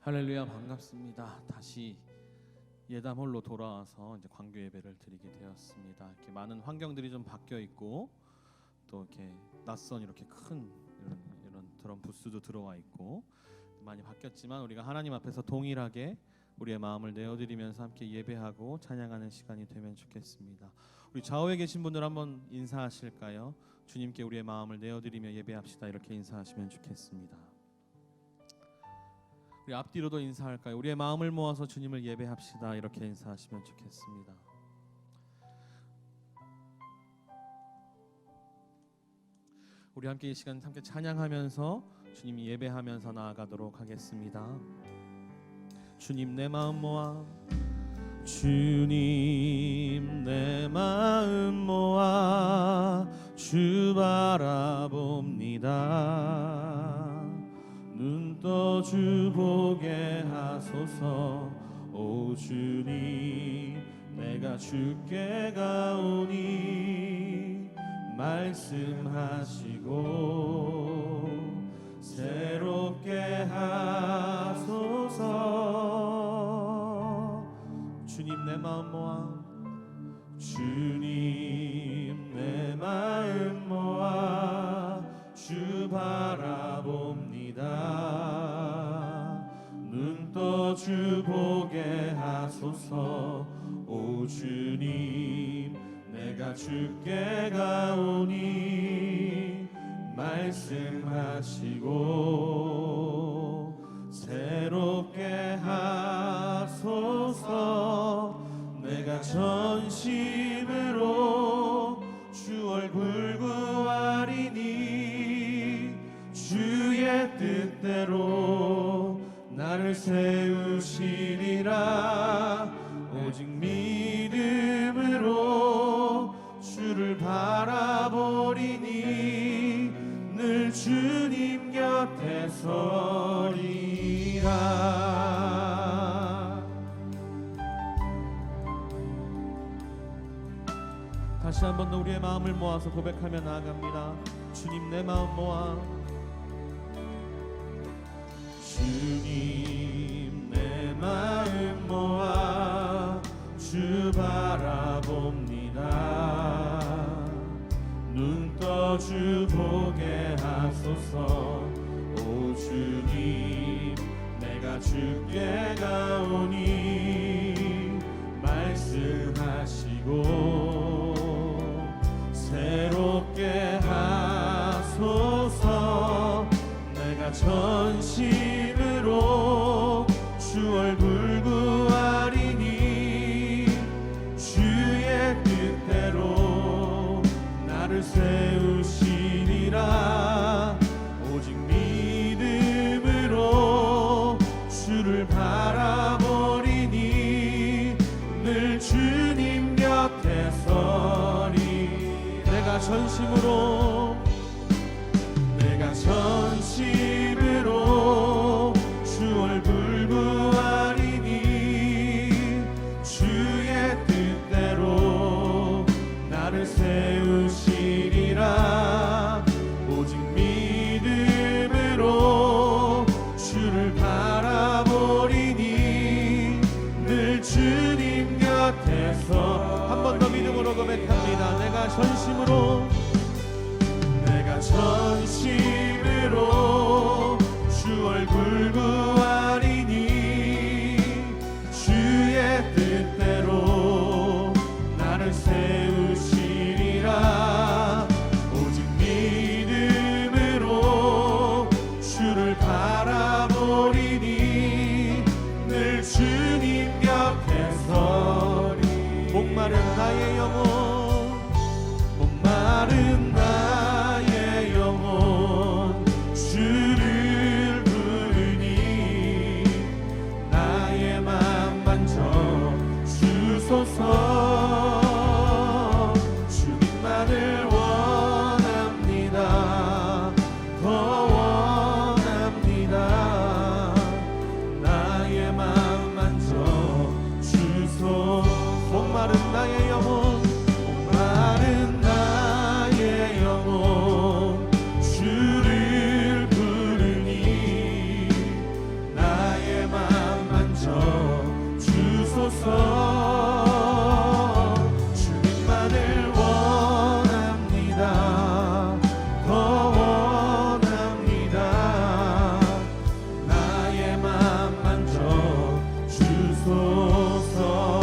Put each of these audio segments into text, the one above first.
할렐루야, 반갑습니다. 다시 예담홀로 돌아와서 이제 광교 예배를 드리게 되었습니다. 이렇게 많은 환경들이 좀 바뀌어 있고 또 이렇게 낯선 이렇게 큰 이런 드럼 부스도 들어와 있고 많이 바뀌었지만 우리가 하나님 앞에서 동일하게 우리의 마음을 내어드리면서 함께 예배하고 찬양하는 시간이 되면 좋겠습니다. 우리 좌우에 계신 분들 한번 인사하실까요? 주님께 우리의 마음을 내어드리며 예배합시다. 이렇게 인사하시면 좋겠습니다. 우리 앞뒤로도 인사할까요? 우리의 마음을 모아서 주님을 예배합시다. 이렇게 인사하시면 좋겠습니다. 우리 함께 이 시간 함께 찬양하면서 주님 예배하면서 나아가도록 하겠습니다. 주님 내 마음 모아, 주님 내 마음 모아 주 바라봅니다. 눈 떠 주 보게 하소서. 오 주님 내가 주께 가오니 말씀하시고 새롭게 하소서. 주님 내 마음 모아, 주님 내 마음 모아 주 바라봅니다. 눈 떠 주 보게 하소서. 오 주님 내가 주께 가오니 말씀하시고 새롭게 하소서. 내가 전심으로 주 얼굴 구하리니 주의 뜻대로 나를 세우시리라. 오직 믿음으로 주를 바라보리니 늘 주님 곁에 서리라. 다시 한 번 더 우리의 마음을 모아서 고백하며 나아갑니다. 주님 내 마음 모아, 주님 내 마음 모아 주 바라봅니다. 눈 떠 주 보게 하소서. 오 주님 내가 주께 가오니 말씀하시고 새롭게 하소서. 내가 전심으로 주 얼굴 구하리니 주의 뜻대로 나를 세우시리라. 오직 믿음으로 주를 바라보리니 늘 주님 곁에 서리. 내가 전심으로 주 얼굴 구하리니 주의 뜻대로 나를 세우시리라. 오직 믿음으로 주를 바라보리니 늘 주님 곁에서. 한 번 더 믿음으로 고백합니다. 내가 전심으로 주 얼굴 구하리니 주의 뜻대로 나를 세우시리라. 오직 믿음으로 주를 바라보리니 늘 주님 곁에 서리. 목마른 나의 영혼, 목마른 나의 영혼 주를 부르니 주소서.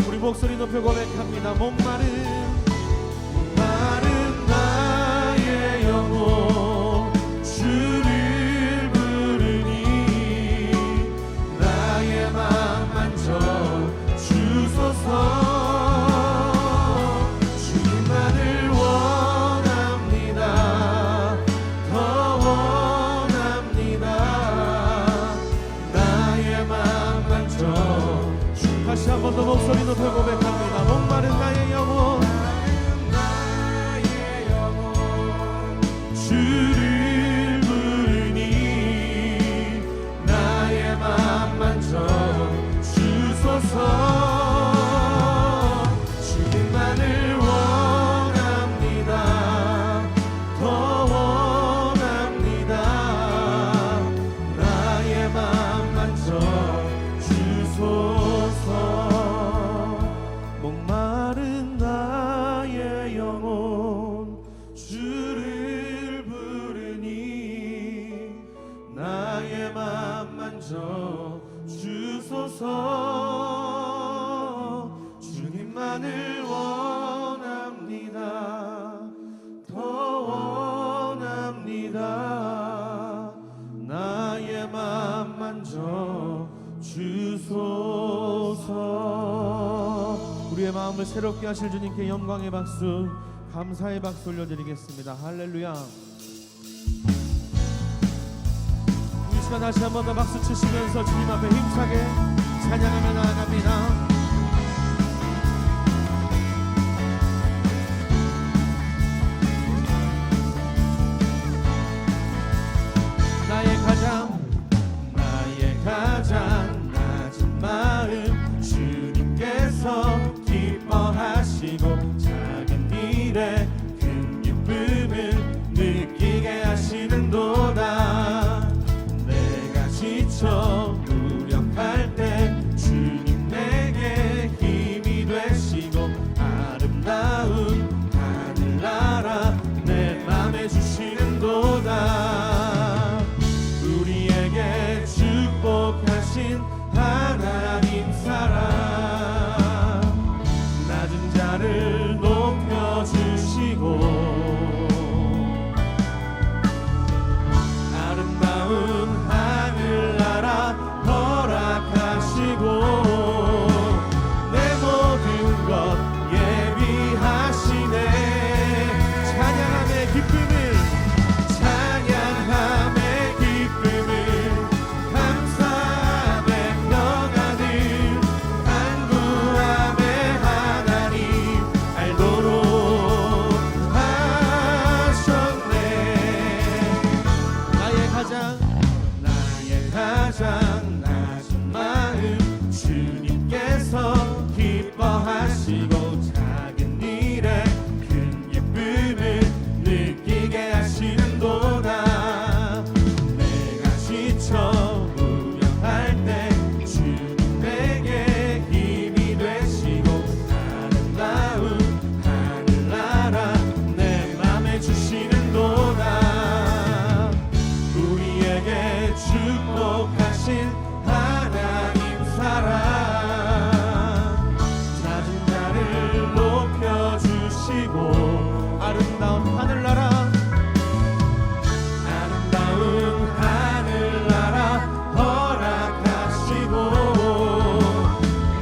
우리 목소리 높여 고백합니다. 목마른 나의 영혼 주를 부르니 나의 맘 만져 주소서. 주님만을 원합니다. 더 원합니다. 나의 맘 만져. 다시 한 번 더 목소리 높여 고백합니다. 목마른 나의 영혼 주를 부르니 나의 맘 만져 주소서. 주님만을 원합니다. 더 원합니다. 나의 맘 만져 주소서. 목마른 나의 영혼 주를 부르니 나의 맘 만져 주소서. 주님만을 원합니다. 더 원합니다. 나의 맘 만져 주소서. 우리의 마음을 새롭게 하실 주님께 영광의 박수, 감사의 박수 올려드리겠습니다. 할렐루야. 이 시간 다시 한 번 더 박수 치시면서 주님 앞에 힘차게 찬양하며 나아갑니다. 나의 가장 낮은 마음 주님께서 기뻐하시고 작은 일에 큰 기쁨을 느끼게 하시는도다. 내가 지쳐 무력할 때 주님 내게 힘이 되시고 아름다운 하늘나라 내 맘에 주시는도다. 우리에게 축복하신 하나님 사랑 낮은 자를 높여주시고 아름다운 하늘나라 허락하시고 내 모든 것 예비하시네. 찬양함의 기쁨을 가장 낮은 마음 주님께서 기뻐하시고 작은 일에 큰 기쁨을 느끼게 하시는도다. 내가 지쳐 무력할 때 주님 내게 힘이 되시고 아름다운 하늘나라 내 맘에 주시는도다. 우리에게 축복하신 하나님 사랑 낮은 자를 높여주시고 아름다운 하늘나라 허락하시고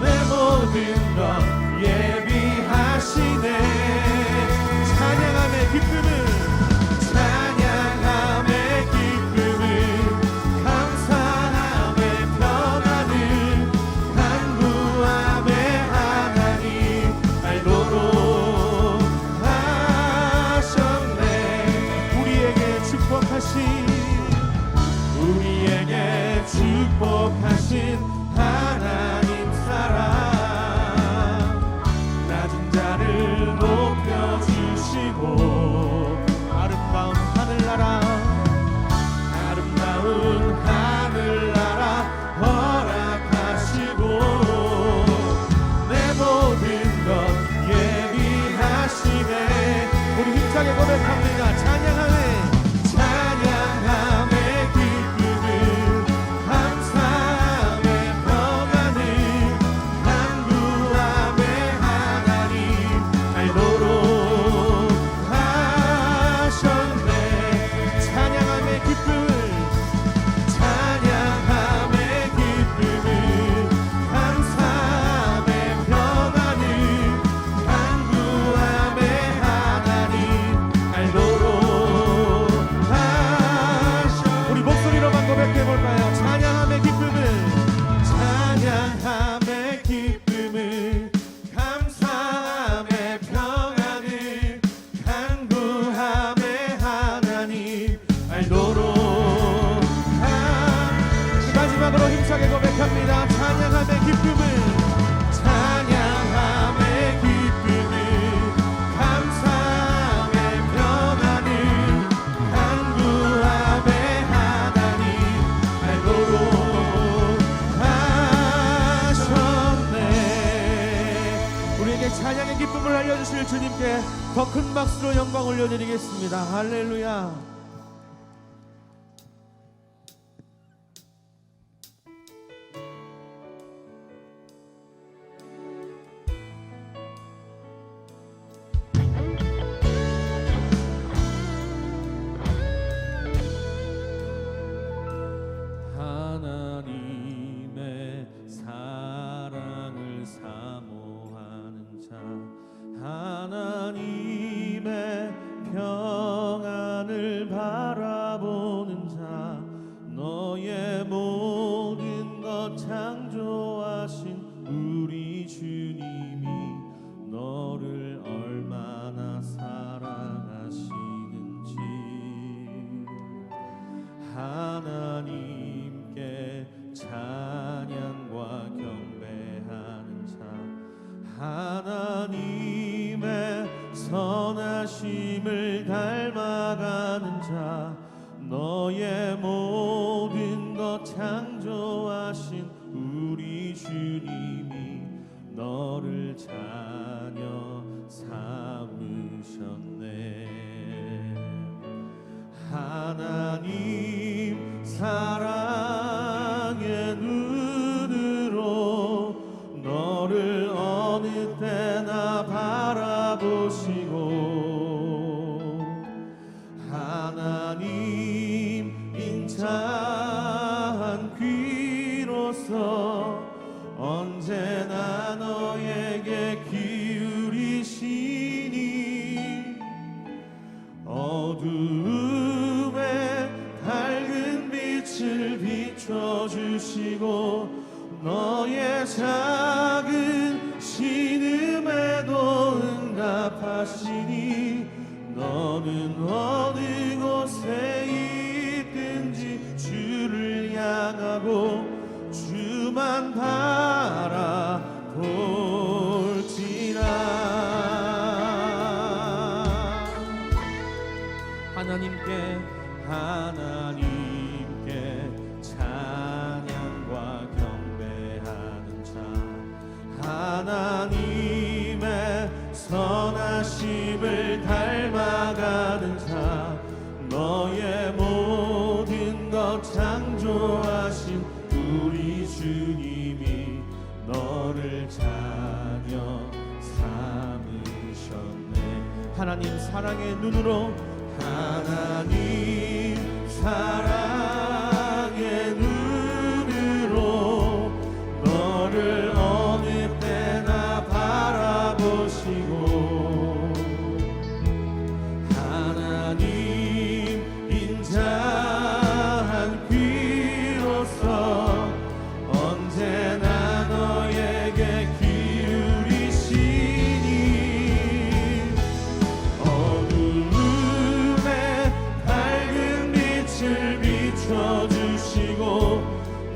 내 모든 것 예비하시네. 찬양함의 기쁨을 우리에게 축복하신 하나님 사랑 낮은 자를 높여주시고 아름다운 하늘나라 허락하시고 내 모든 것 예비하시네. 우리 힘차게 고백합니다. 찬양하네. 찬양함의 기쁨을 감사함에 주실 주님께 더 큰 박수로 영광 올려드리겠습니다. 할렐루야. 하나님의 사랑을 사모하는 자, 하나님의 평안을 바라보는 자, 너의 모든 것 창조하신 우리 주님이 너를 얼마나 사랑하시는지, 하나님께 찬양과 경배하는 자, 하나님의 선하심을 닮아가는 자, 너의 모든 것 창조하신 우리 주님이 너를 자녀 삼으셨네. 하나님 사랑의 눈으로 너를 어느 때나 바라보시고, 하나님 인자한 귀로서 언제나 너에게 기울이시니, 어두움에 밝은 빛을 비춰주시고, 너의 작은 신음에도 응답하시니, 너는 어느 곳에 있든지 주를 향하고 주만 바라볼지라. 하나님께 찬양과 경배하는 자, 하나님의 선하심을 닮아가는 자, 너의 모든 것 창조하신 우리 주님이 너를 자녀 삼으셨네. 하나님 사랑의 눈으로, 하나님 사랑의 눈으로 너를 어느 때나 바라보시고, 하나님 인자한 귀로서 언제나 너에게 기울이시니, 어두움에 밝은 빛을 비춰주시고,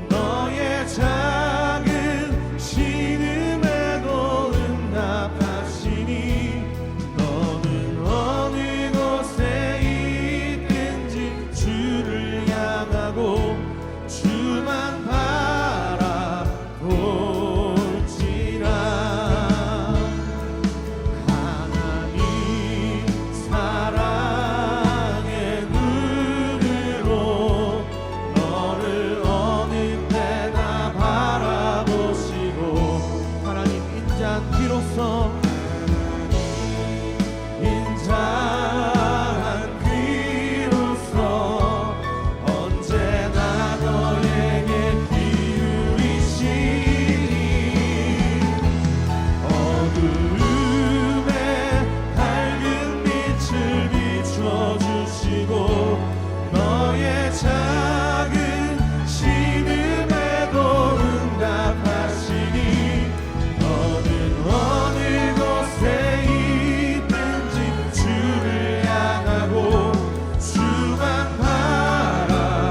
너의 작은 신음에도 응답하시니, 너는 어느 곳에 있든지 주를 향하고 주만 바라볼지라. 하나님 사랑의 눈으로 너를 어느 때나 바라보시고, 하나님 인자한 귀로서, 인자한 귀로서 언제나 너에게 기울이시니, 어두움에 밝은 빛을 비춰주시고, 너의 작은 신음에도 응답하시니, 너는 어느 곳에 있든지 주를 향하고 주만 바라볼지라.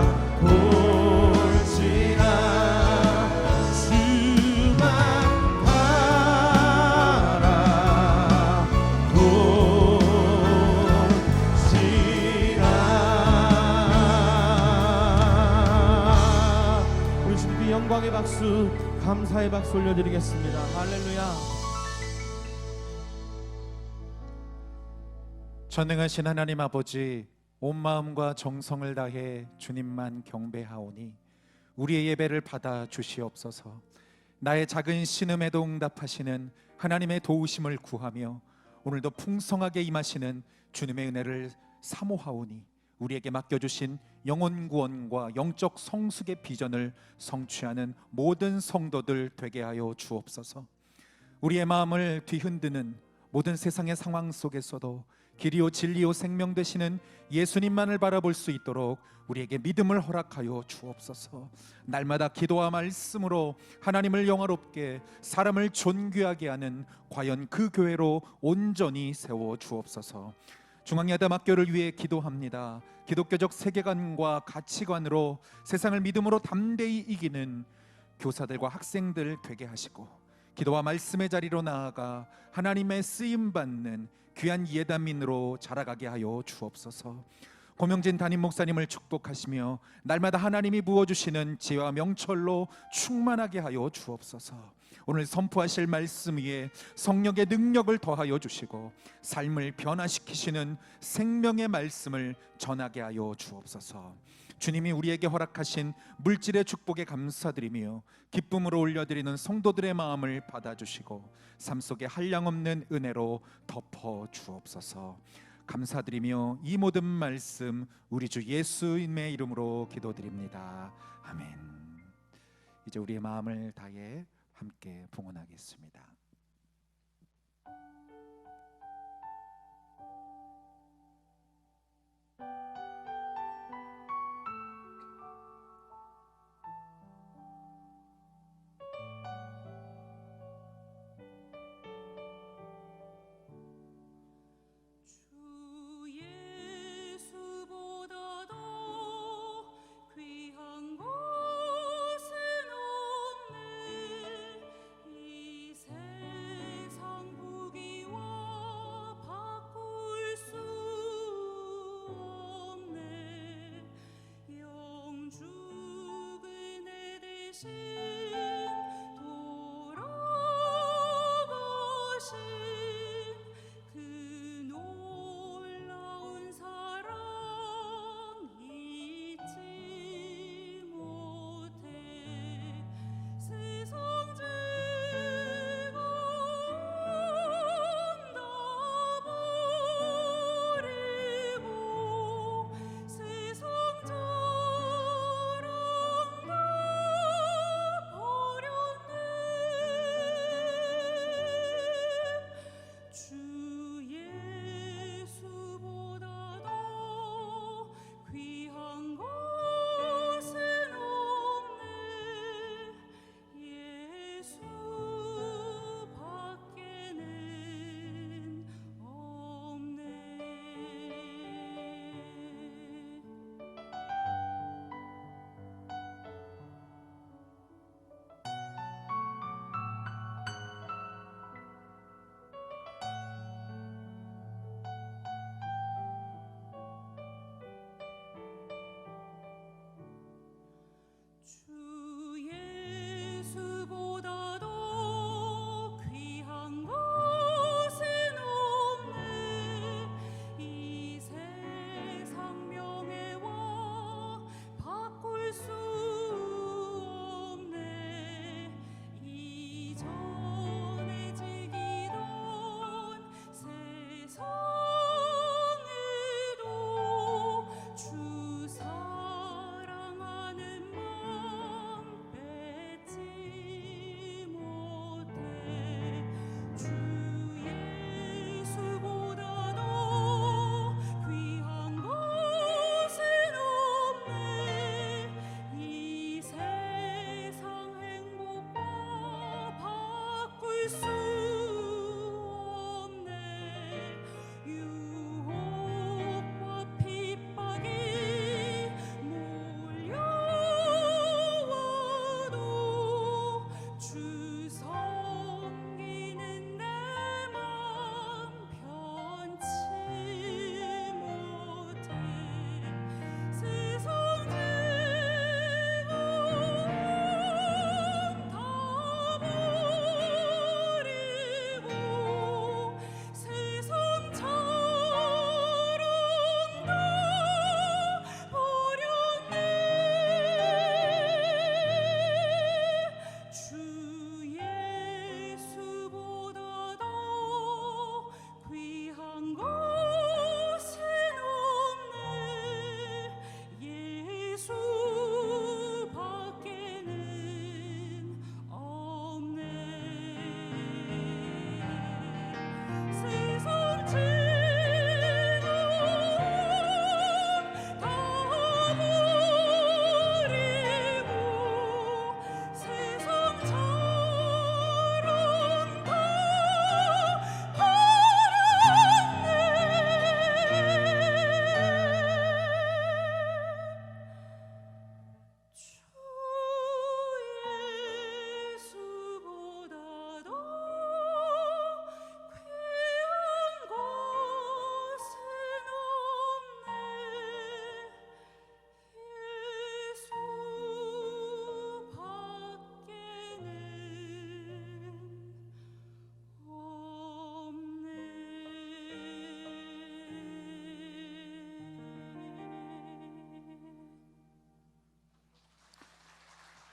주만 바라볼지라. 우리 주님께 영광의 박수, 감사의 박수 올려드리겠습니다. 할렐루야. 전능하신 하나님 아버지, 온 마음과 정성을 다해 주님만 경배하오니 우리의 예배를 받아 주시옵소서. 나의 작은 신음에도 응답하시는 하나님의 도우심을 구하며 오늘도 풍성하게 임하시는 주님의 은혜를 사모하오니 우리에게 맡겨주신 영혼 구원과 영적 성숙의 비전을 성취하는 모든 성도들 되게 하여 주옵소서. 우리의 마음을 뒤흔드는 모든 세상의 상황 속에서도 길이요 진리요 생명 되시는 예수님만을 바라볼 수 있도록 우리에게 믿음을 허락하여 주옵소서. 날마다 기도와 말씀으로 하나님을 영화롭게, 사람을 존귀하게 하는 과연 그 교회로 온전히 세워 주옵소서. 중앙야담학교를 위해 기도합니다. 기독교적 세계관과 가치관으로 세상을 믿음으로 담대히 이기는 교사들과 학생들 되게 하시고, 기도와 말씀의 자리로 나아가 하나님의 쓰임받는 귀한 예담인으로 자라가게 하여 주옵소서. 고명진 담임 목사님을 축복하시며 날마다 하나님이 부어주시는 지혜와 명철로 충만하게 하여 주옵소서. 오늘 선포하실 말씀 위에 성령의 능력을 더하여 주시고 삶을 변화시키시는 생명의 말씀을 전하게 하여 주옵소서. 주님이 우리에게 허락하신 물질의 축복에 감사드리며 기쁨으로 올려드리는 성도들의 마음을 받아주시고 삶 속에 한량없는 은혜로 덮어 주옵소서. 감사드리며 이 모든 말씀 우리 주 예수님의 이름으로 기도드립니다. 아멘. 이제 우리의 마음을 다해 함께 봉헌하겠습니다.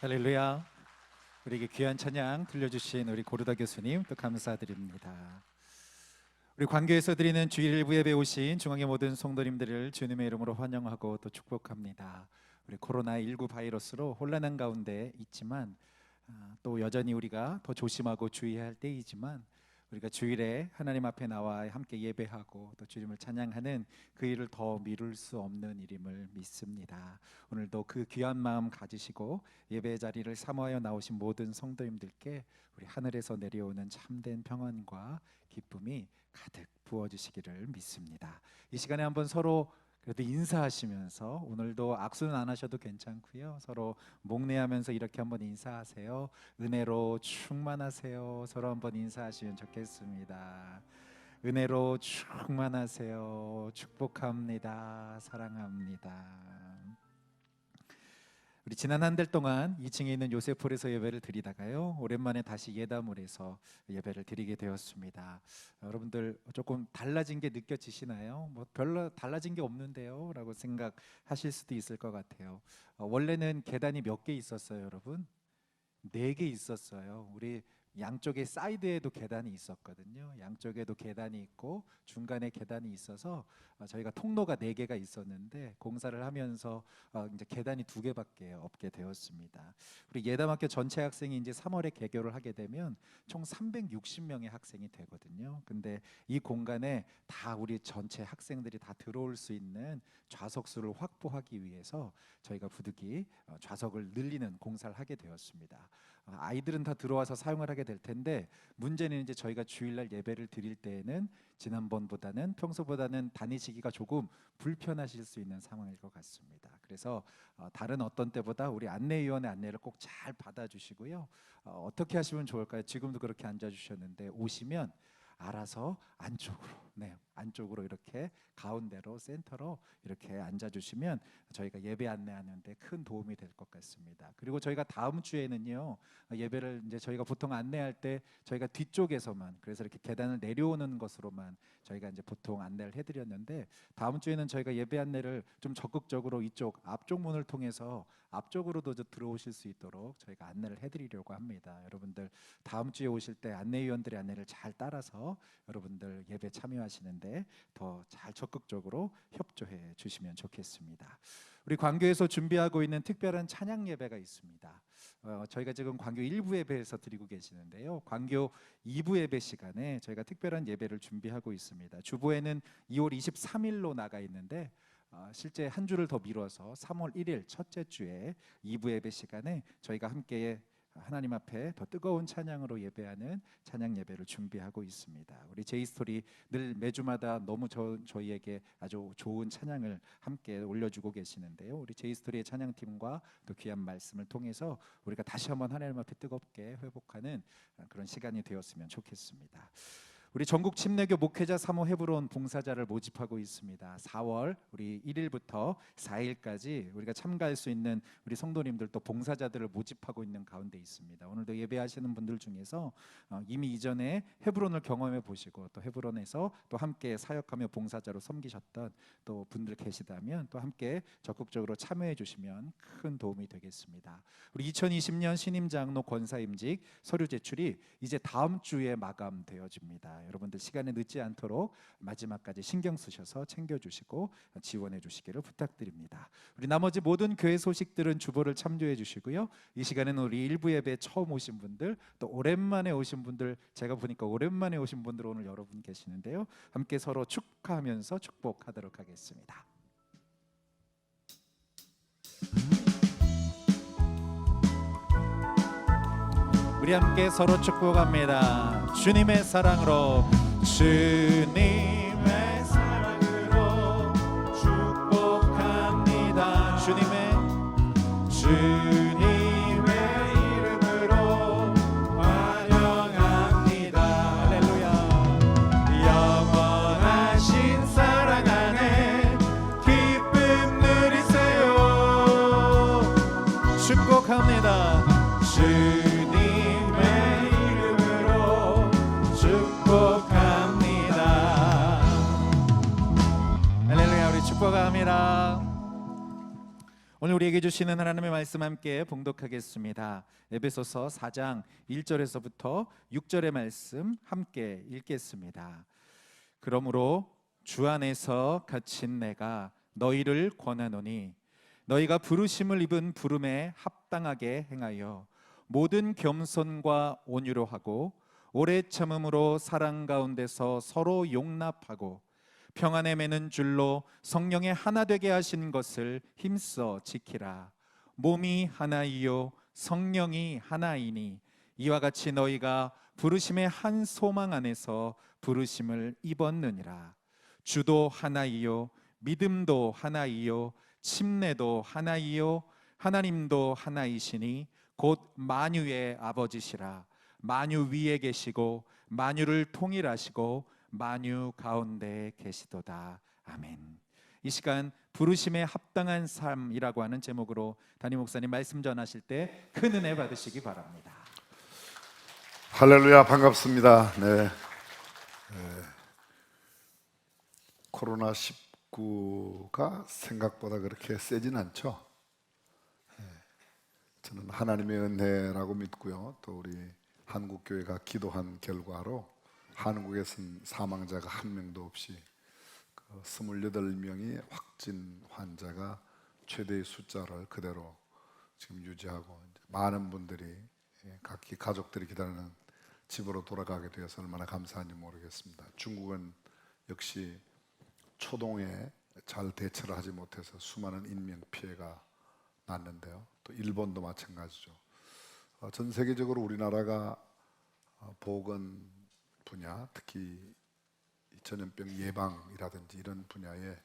할렐루야. 우리에게 귀한 찬양 들려주신 우리 고르다 교수님 또 감사드립니다. 우리 관교에서 드리는 주일 일부 예배 오신 중앙의 모든 성도님들을 주님의 이름으로 환영하고 또 축복합니다. 우리 코로나19 바이러스로 혼란한 가운데 있지만 또 여전히 우리가 더 조심하고 주의해야 할 때이지만 우리가 주일에 하나님 앞에 나와 함께 예배하고 또 주님을 찬양하는 그 일을 더 미룰 수 없는 일임을 믿습니다. 오늘도 그 귀한 마음 가지시고 예배 자리를 사모하여 나오신 모든 성도님들께 우리 하늘에서 내려오는 참된 평안과 기쁨이 가득 부어주시기를 믿습니다. 이 시간에 한번 서로 그래도 인사하시면서 오늘도 악수는 안 하셔도 괜찮고요. 서로 목례하면서 이렇게 한번 인사하세요. 은혜로 충만하세요. 서로 한번 인사하시면 좋겠습니다. 은혜로 충만하세요. 축복합니다. 사랑합니다. 우리 지난 한 달 동안 2층에 있는 요셉홀에서 예배를 드리다가요, 오랜만에 다시 예담홀에서 예배를 드리게 되었습니다. 여러분들 조금 달라진 게 느껴지시나요? 뭐 별로 달라진 게 없는데요 라고 생각하실 수도 있을 것 같아요. 원래는 계단이 몇 개 있었어요, 여러분? 4개 있었어요. 우리 양쪽에 사이드에도 계단이 있었거든요. 양쪽에도 계단이 있고 중간에 계단이 있어서 저희가 통로가 4개가 있었는데 공사를 하면서 이제 계단이 2개밖에 없게 되었습니다. 우리 예담학교 전체 학생이 이제 3월에 개교를 하게 되면 총 360명의 학생이 되거든요. 근데 이 공간에 다 우리 전체 학생들이 다 들어올 수 있는 좌석수를 확보하기 위해서 저희가 부득이 좌석을 늘리는 공사를 하게 되었습니다. 아이들은 다 들어와서 사용을 하게 될 텐데 문제는 이제 저희가 주일날 예배를 드릴 때에는 지난번보다는 평소보다는 다니시기가 조금 불편하실 수 있는 상황일 것 같습니다. 그래서 다른 어떤 때보다 우리 안내위원의 안내를 꼭 잘 받아주시고요. 어떻게 하시면 좋을까요? 지금도 그렇게 앉아주셨는데 오시면 알아서 안쪽으로 이렇게 가운데로 센터로 이렇게 앉아주시면 저희가 예배 안내하는데 큰 도움이 될 것 같습니다. 그리고 저희가 다음 주에는요, 예배를 이제 저희가 보통 안내할 때 저희가 뒤쪽에서만, 그래서 이렇게 계단을 내려오는 것으로만 저희가 이제 보통 안내를 해드렸는데 다음 주에는 저희가 예배 안내를 좀 적극적으로 이쪽 앞쪽 문을 통해서 앞쪽으로도 들어오실 수 있도록 저희가 안내를 해드리려고 합니다. 여러분들 다음 주에 오실 때 안내위원들의 안내를 잘 따라서 여러분들 예배 참여하시는데 더 잘 적극적으로 협조해 주시면 좋겠습니다. 우리 광교에서 준비하고 있는 특별한 찬양 예배가 있습니다. 저희가 지금 광교 1부 예배에서 드리고 계시는데요, 광교 2부 예배 시간에 저희가 특별한 예배를 준비하고 있습니다. 주보에는 2월 23일로 나가 있는데 실제 한 주를 더 미뤄서 3월 1일 첫째 주에 2부 예배 시간에 저희가 함께 하나님 앞에 더 뜨거운 찬양으로 예배하는 찬양 예배를 준비하고 있습니다. 우리 제이스토리 늘 매주마다 너무 저희에게 아주 좋은 찬양을 함께 올려주고 계시는데요, 우리 제이스토리의 찬양팀과 또 귀한 말씀을 통해서 우리가 다시 한번 하나님 앞에 뜨겁게 회복하는 그런 시간이 되었으면 좋겠습니다. 우리 전국 침례교 목회자 3호 헤브론 봉사자를 모집하고 있습니다. 4월 우리 1일부터 4일까지 우리가 참가할 수 있는 우리 성도님들 또 봉사자들을 모집하고 있는 가운데 있습니다. 오늘도 예배하시는 분들 중에서 이미 이전에 헤브론을 경험해 보시고 또 헤브론에서 또 함께 사역하며 봉사자로 섬기셨던 또 분들 계시다면 또 함께 적극적으로 참여해 주시면 큰 도움이 되겠습니다. 우리 2020년 신임 장로 권사 임직 서류 제출이 이제 다음 주에 마감되어집니다. 여러분들 시간에 늦지 않도록 마지막까지 신경 쓰셔서 챙겨주시고 지원해 주시기를 부탁드립니다. 우리 나머지 모든 교회 소식들은 주보를 참조해 주시고요. 이 시간에는 우리 일부 예배 처음 오신 분들 또 오랜만에 오신 분들, 제가 보니까 오랜만에 오신 분들 오늘 여러분 계시는데요, 함께 서로 축하하면서 축복하도록 하겠습니다. 우리 함께 서로 축복합니다. 주님의 사랑으로, 주님의 사랑으로 축복합니다. 주님의 이름으로 환영합니다. 할렐루야. 영원하신 사랑 안에 기쁨 누리세요. 축복합니다. 축복합니다. 오늘 우리에게 주시는 하나님의 말씀 함께 봉독하겠습니다. 에베소서 4장 1절에서부터 6절의 말씀 함께 읽겠습니다. 그러므로 주 안에서 갇힌 내가 너희를 권하노니 너희가 부르심을 입은 부름에 합당하게 행하여 모든 겸손과 온유로 하고 오래 참음으로 사랑 가운데서 서로 용납하고 평안에 매는 줄로 성령에 하나 되게 하신 것을 힘써 지키라. 몸이 하나이요 성령이 하나이니 이와 같이 너희가 부르심의 한 소망 안에서 부르심을 입었느니라. 주도 하나이요 믿음도 하나이요 침례도 하나이요 하나님도 하나이시니 곧 만유의 아버지시라. 만유 위에 계시고 만유를 통일하시고 만유 가운데 계시도다. 아멘. 이 시간 부르심에 합당한 삶이라고 하는 제목으로 담임 목사님 말씀 전하실 때 큰 은혜 받으시기 바랍니다. 할렐루야, 반갑습니다. 네. 코로나 19가 생각보다 그렇게 세진 않죠. 저는 하나님의 은혜라고 믿고요. 또 우리 한국교회가 기도한 결과로 한국에서는 사망자가 한 명도 없이 28명이 확진 환자가 최대의 숫자를 그대로 지금 유지하고 많은 분들이 각기 가족들이 기다리는 집으로 돌아가게 되어서 얼마나 감사한지 모르겠습니다. 중국은 역시 초동에 잘 대처를 하지 못해서 수많은 인명 피해가 났는데요. 또 일본도 마찬가지죠. 전 세계적으로 우리나라가 보건 분야, 특히 전염병 예방이라든지 이런 분야의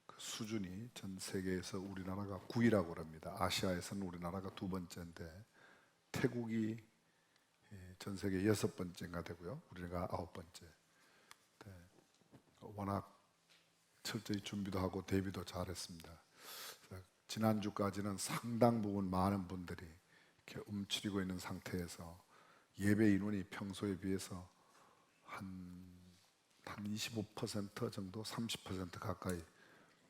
그 수준이 전 세계에서 우리나라가 9위라고 합니다. 아시아에서는 우리나라가 2번째인데 태국이 전 세계 6번째인가 되고요. 우리가 9번째. 워낙 철저히 준비도 하고 대비도 잘했습니다. 지난주까지는 상당 부분 많은 분들이 이렇게 움츠리고 있는 상태에서 예배 인원이 평소에 비해서 한 25% 정도, 30% 가까이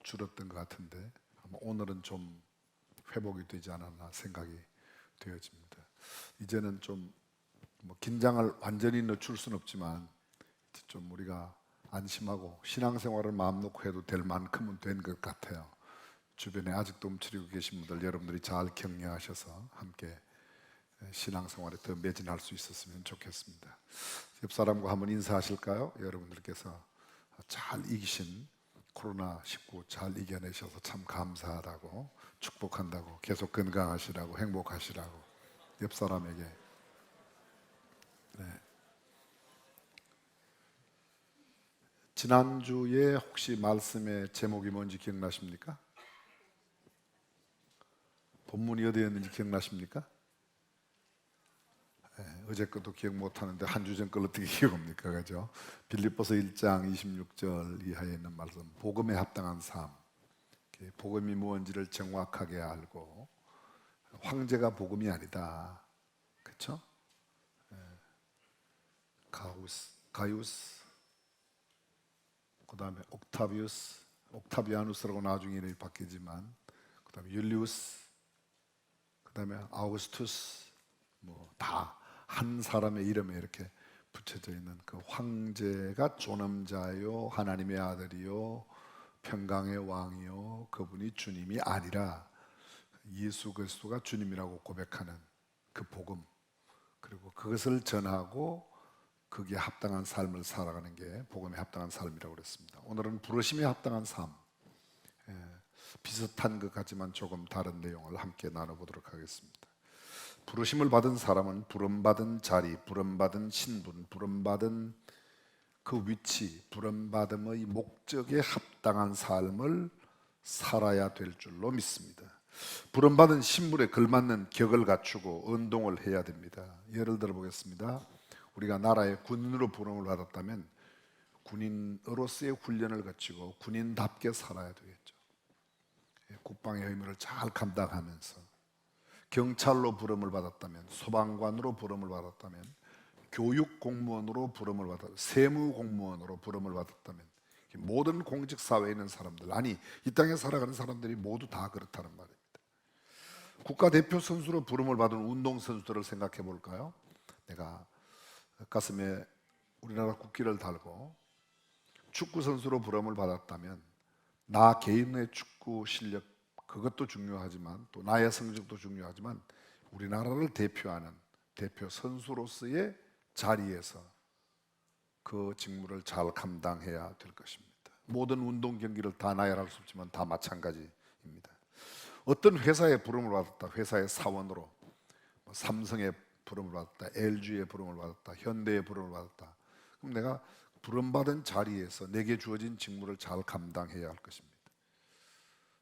줄었던 것 같은데 아마 오늘은 좀 회복이 되지 않았나 생각이 되어집니다. 이제는 좀 뭐 긴장을 완전히 늦출 수는 없지만 좀 우리가 안심하고 신앙생활을 마음 놓고 해도 될 만큼은 된 것 같아요. 주변에 아직도 움츠리고 계신 분들 여러분들이 잘 격려하셔서 함께 신앙생활에 더 매진할 수 있었으면 좋겠습니다. 옆 사람과 한번 인사하실까요? 여러분들께서 잘 이기신 코로나19 잘 이겨내셔서 참 감사하다고 축복한다고 계속 건강하시라고 행복하시라고 옆 사람에게. 네. 지난주에 혹시 말씀의 제목이 뭔지 기억나십니까? 본문이 어디였는지 기억나십니까? 네, 어제 것도 기억 못하는데 한 주 전 걸 어떻게 기억합니까? 그죠? 빌립보서 1장 26절 이하에 있는 말씀, 복음에 합당한 삶. 복음이 무엇인지를 정확하게 알고 황제가 복음이 아니다. 그렇죠? 가이우스, 그 다음에 옥타비아누스라고 나중에 이름이 바뀌지만, 그 다음에 율리우스, 그 다음에 아우구스투스, 뭐 다 한 사람의 이름에 이렇게 붙여져 있는 그 황제가 존엄자요, 하나님의 아들이요, 평강의 왕이요, 그분이 주님이 아니라 예수 그리스도가 주님이라고 고백하는 그 복음, 그리고 그것을 전하고 거기에 합당한 삶을 살아가는 게 복음에 합당한 삶이라고 그랬습니다. 오늘은 부르심에 합당한 삶, 비슷한 것 같지만 조금 다른 내용을 함께 나눠보도록 하겠습니다. 부르심을 받은 사람은 부름받은 자리, 부름받은 신분, 부름받은 그 위치, 부름받음의 목적에 합당한 삶을 살아야 될 줄로 믿습니다. 부름받은 신분에 걸맞는 격을 갖추고 운동을 해야 됩니다. 예를 들어 보겠습니다. 우리가 나라의 군인으로 부름을 받았다면 군인으로서의 훈련을 거치고 군인답게 살아야 되겠죠. 국방의 의무를 잘 감당하면서, 경찰로 부름을 받았다면, 소방관으로 부름을 받았다면, 교육 공무원으로 부름을 받았다면, 세무 공무원으로 부름을 받았다면 모든 공직 사회에 있는 사람들, 아니 이 땅에 살아가는 사람들이 모두 다 그렇다는 말입니다. 국가대표 선수로 부름을 받은 운동 선수들을 생각해 볼까요? 내가 가슴에 우리나라 국기를 달고 축구 선수로 부름을 받았다면 나 개인의 축구 실력 그것도 중요하지만 또 나의 성적도 중요하지만 우리나라를 대표하는 대표 선수로서의 자리에서 그 직무를 잘 감당해야 될 것입니다. 모든 운동 경기를 다 나열할 수 없지만 다 마찬가지입니다. 어떤 회사에 부름을 받았다, 회사의 사원으로 삼성에 부름을 받았다, LG에 부름을 받았다, 현대에 부름을 받았다. 그럼 내가 부름받은 자리에서 내게 주어진 직무를 잘 감당해야 할 것입니다.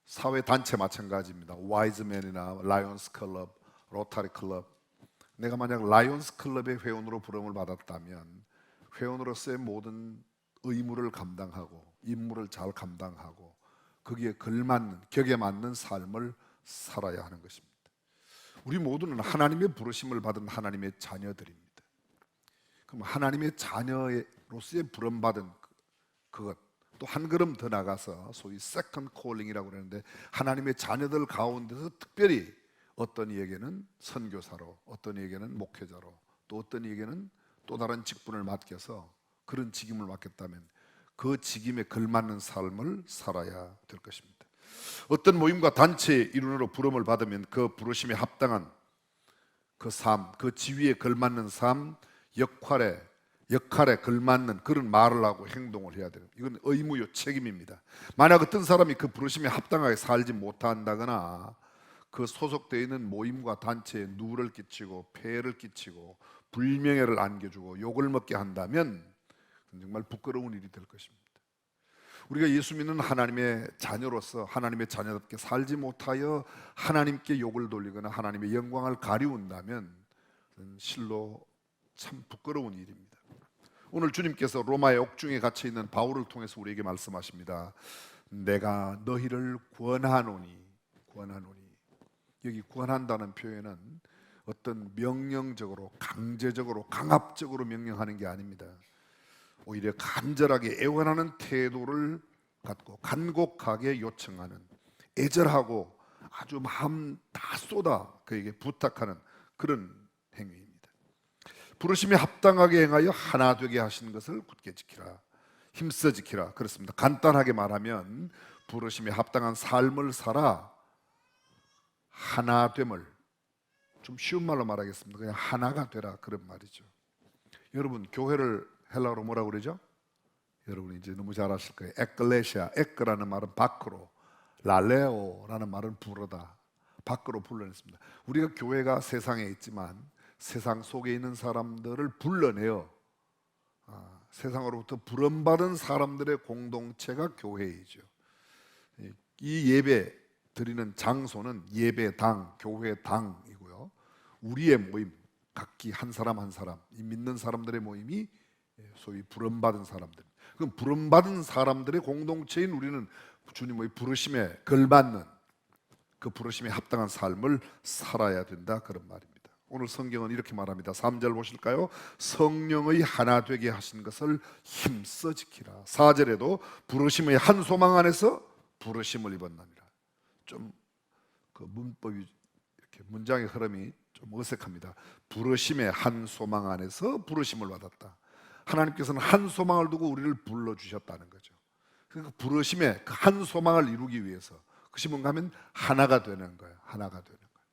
사회 단체 마찬가지입니다. 와이즈맨이나 라이온스 클럽, 로타리 클럽. 내가 만약 라이온스 클럽의 회원으로 부름을 받았다면 회원으로서의 모든 의무를 감당하고 임무를 잘 감당하고 거기에 걸맞는 격에 맞는 삶을 살아야 하는 것입니다. 우리 모두는 하나님의 부르심을 받은 하나님의 자녀들입니다. 그럼 하나님의 자녀로서의 부름받은 그것 또 한 걸음 더 나가서 소위 세컨드 콜링이라고 그러는데 하나님의 자녀들 가운데서 특별히 어떤 이에게는 선교사로, 어떤 이에게는 목회자로, 또 어떤 이에게는 또 다른 직분을 맡겨서 그런 직임을 맡겼다면 그 직임에 걸맞는 삶을 살아야 될 것입니다. 어떤 모임과 단체의 일원으로 부름을 받으면 그 부르심에 합당한 그 삶, 그 지위에 걸맞는 삶, 역할에 걸맞는 그런 말을 하고 행동을 해야 돼요. 이건 의무요 책임입니다. 만약 어떤 사람이 그 부르심에 합당하게 살지 못한다거나 그 소속되어 있는 모임과 단체에 누를 끼치고 폐해를 끼치고 불명예를 안겨주고 욕을 먹게 한다면 정말 부끄러운 일이 될 것입니다. 우리가 예수 믿는 하나님의 자녀로서 하나님의 자녀답게 살지 못하여 하나님께 욕을 돌리거나 하나님의 영광을 가리운다면 실로 참 부끄러운 일입니다. 오늘 주님께서 로마의 옥중에 갇혀 있는 바울을 통해서 우리에게 말씀하십니다. 내가 너희를 권하노니. 여기 권한다는 표현은 어떤 명령적으로 강제적으로 강압적으로 명령하는 게 아닙니다. 오히려 간절하게 애원하는 태도를 갖고 간곡하게 요청하는, 애절하고 아주 마음 다 쏟아 그에게 부탁하는 그런 행위입니다. 부르심에 합당하게 행하여 하나 되게 하신 것을 굳게 지키라, 힘써 지키라. 그렇습니다. 간단하게 말하면 부르심에 합당한 삶을 살아 하나됨을, 좀 쉬운 말로 말하겠습니다. 그냥 하나가 되라, 그런 말이죠. 여러분, 교회를 헬라어로 뭐라고 그러죠? 여러분 이제 너무 잘 아실 거예요. 에클레시아, 에크라는 말은 밖으로, 랄레오라는 말은 불어다, 밖으로 불러냈습니다. 우리가 교회가 세상에 있지만 세상 속에 있는 사람들을 불러내어 세상으로부터 부름받은 사람들의 공동체가 교회이죠. 이 예배 드리는 장소는 예배당, 교회당이고요. 우리의 모임, 각기 한 사람 한 사람, 이 믿는 사람들의 모임이 소위 부름받은 사람들. 그럼 부름받은 사람들의 공동체인 우리는 주님의 부르심에 걸맞는 그 부르심에 합당한 삶을 살아야 된다, 그런 말입니다. 오늘 성경은 이렇게 말합니다. 3절 보실까요? 성령의 하나 되게 하신 것을 힘써 지키라. 4절에도 부르심의 한 소망 안에서 부르심을 입었나니라. 좀 그 문법이 이렇게 문장의 흐름이 좀 어색합니다. 부르심의 한 소망 안에서 부르심을 받았다. 하나님께서는 한 소망을 두고 우리를 불러주셨다는 거죠. 그러니까 부르심의 그 한 소망을 이루기 위해서, 그것이 뭔가 하면 하나가 되는 거예요. 하나가 되는 거예요.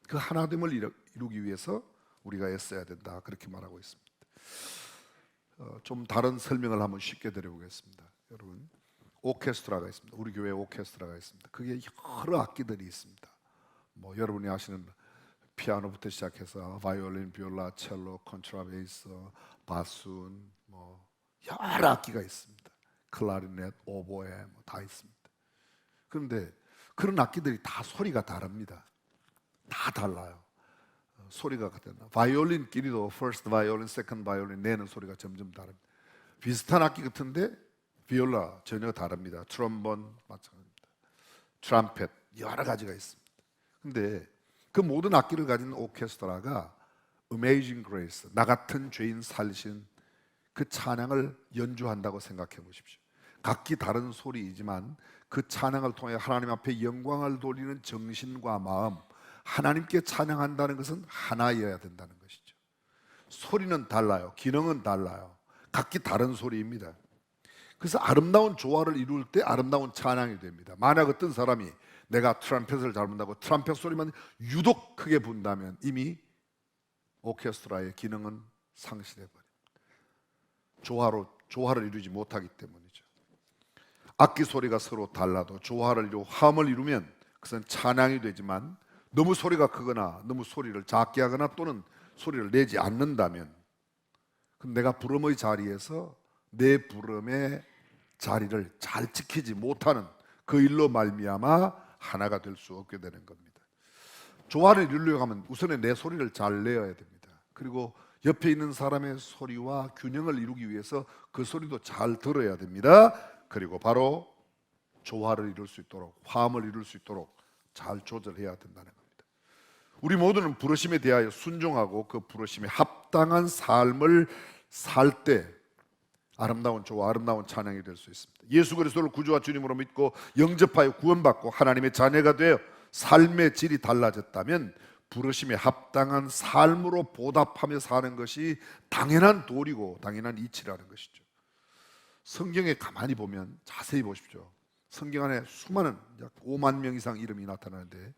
그 하나됨을 이루기 위해서 우리가 애써야 된다, 그렇게 말하고 있습니다. 좀 다른 설명을 한번 쉽게 드려보겠습니다. 여러분, 오케스트라가 있습니다. 우리 교회에 오케스트라가 있습니다. 그게 여러 악기들이 있습니다. 뭐 여러분이 아시는 피아노부터 시작해서 바이올린, 비올라, 첼로, 콘트라베이스, 바순, 뭐 여러 악기가 있습니다. 클라리넷, 오보에 뭐 다 있습니다. 그런데 그런 악기들이 다 소리가 다릅니다. 다 달라요. 소리가 같아요. 바이올린끼리도 first 바이올린, second 바이올린 내는 소리가 점점 다릅니다. 비슷한 악기 같은데 비올라 전혀 다릅니다. 트럼본 마찬가지입니다. 트럼펫 여러 가지가 있습니다. 근데 그 모든 악기를 가진 오케스트라가 Amazing Grace, 나 같은 죄인 살리신 그 찬양을 연주한다고 생각해 보십시오. 각기 다른 소리이지만 그 찬양을 통해 하나님 앞에 영광을 돌리는 정신과 마음, 하나님께 찬양한다는 것은 하나여야 된다는 것이죠. 소리는 달라요. 기능은 달라요. 각기 다른 소리입니다. 그래서 아름다운 조화를 이룰 때 아름다운 찬양이 됩니다. 만약 어떤 사람이 내가 트럼펫을 잘 분다고 트럼펫 소리만 유독 크게 분다면 이미 오케스트라의 기능은 상실해 버립니다. 조화를 이루지 못하기 때문이죠. 악기 소리가 서로 달라도 조화를 이루고 화음을 이루면 그것은 찬양이 되지만 너무 소리가 크거나 너무 소리를 작게 하거나 또는 소리를 내지 않는다면 그럼 내가 부름의 자리에서 내 부름의 자리를 잘 지키지 못하는 그 일로 말미암아 하나가 될 수 없게 되는 겁니다. 조화를 이루려고 하면 우선에 내 소리를 잘 내어야 됩니다. 그리고 옆에 있는 사람의 소리와 균형을 이루기 위해서 그 소리도 잘 들어야 됩니다. 그리고 바로 조화를 이룰 수 있도록, 화음을 이룰 수 있도록 잘 조절해야 된다는 겁니다. 우리 모두는 부르심에 대하여 순종하고 그 부르심에 합당한 삶을 살 때 아름다운 조화, 아름다운 찬양이 될 수 있습니다. 예수 그리스도를 구주와 주님으로 믿고 영접하여 구원받고 하나님의 자녀가 되어 삶의 질이 달라졌다면 부르심에 합당한 삶으로 보답하며 사는 것이 당연한 도리고 당연한 이치라는 것이죠. 성경에 가만히 보면 자세히 보십시오. 성경 안에 수많은 약 5만 명 이상 이름이 나타나는데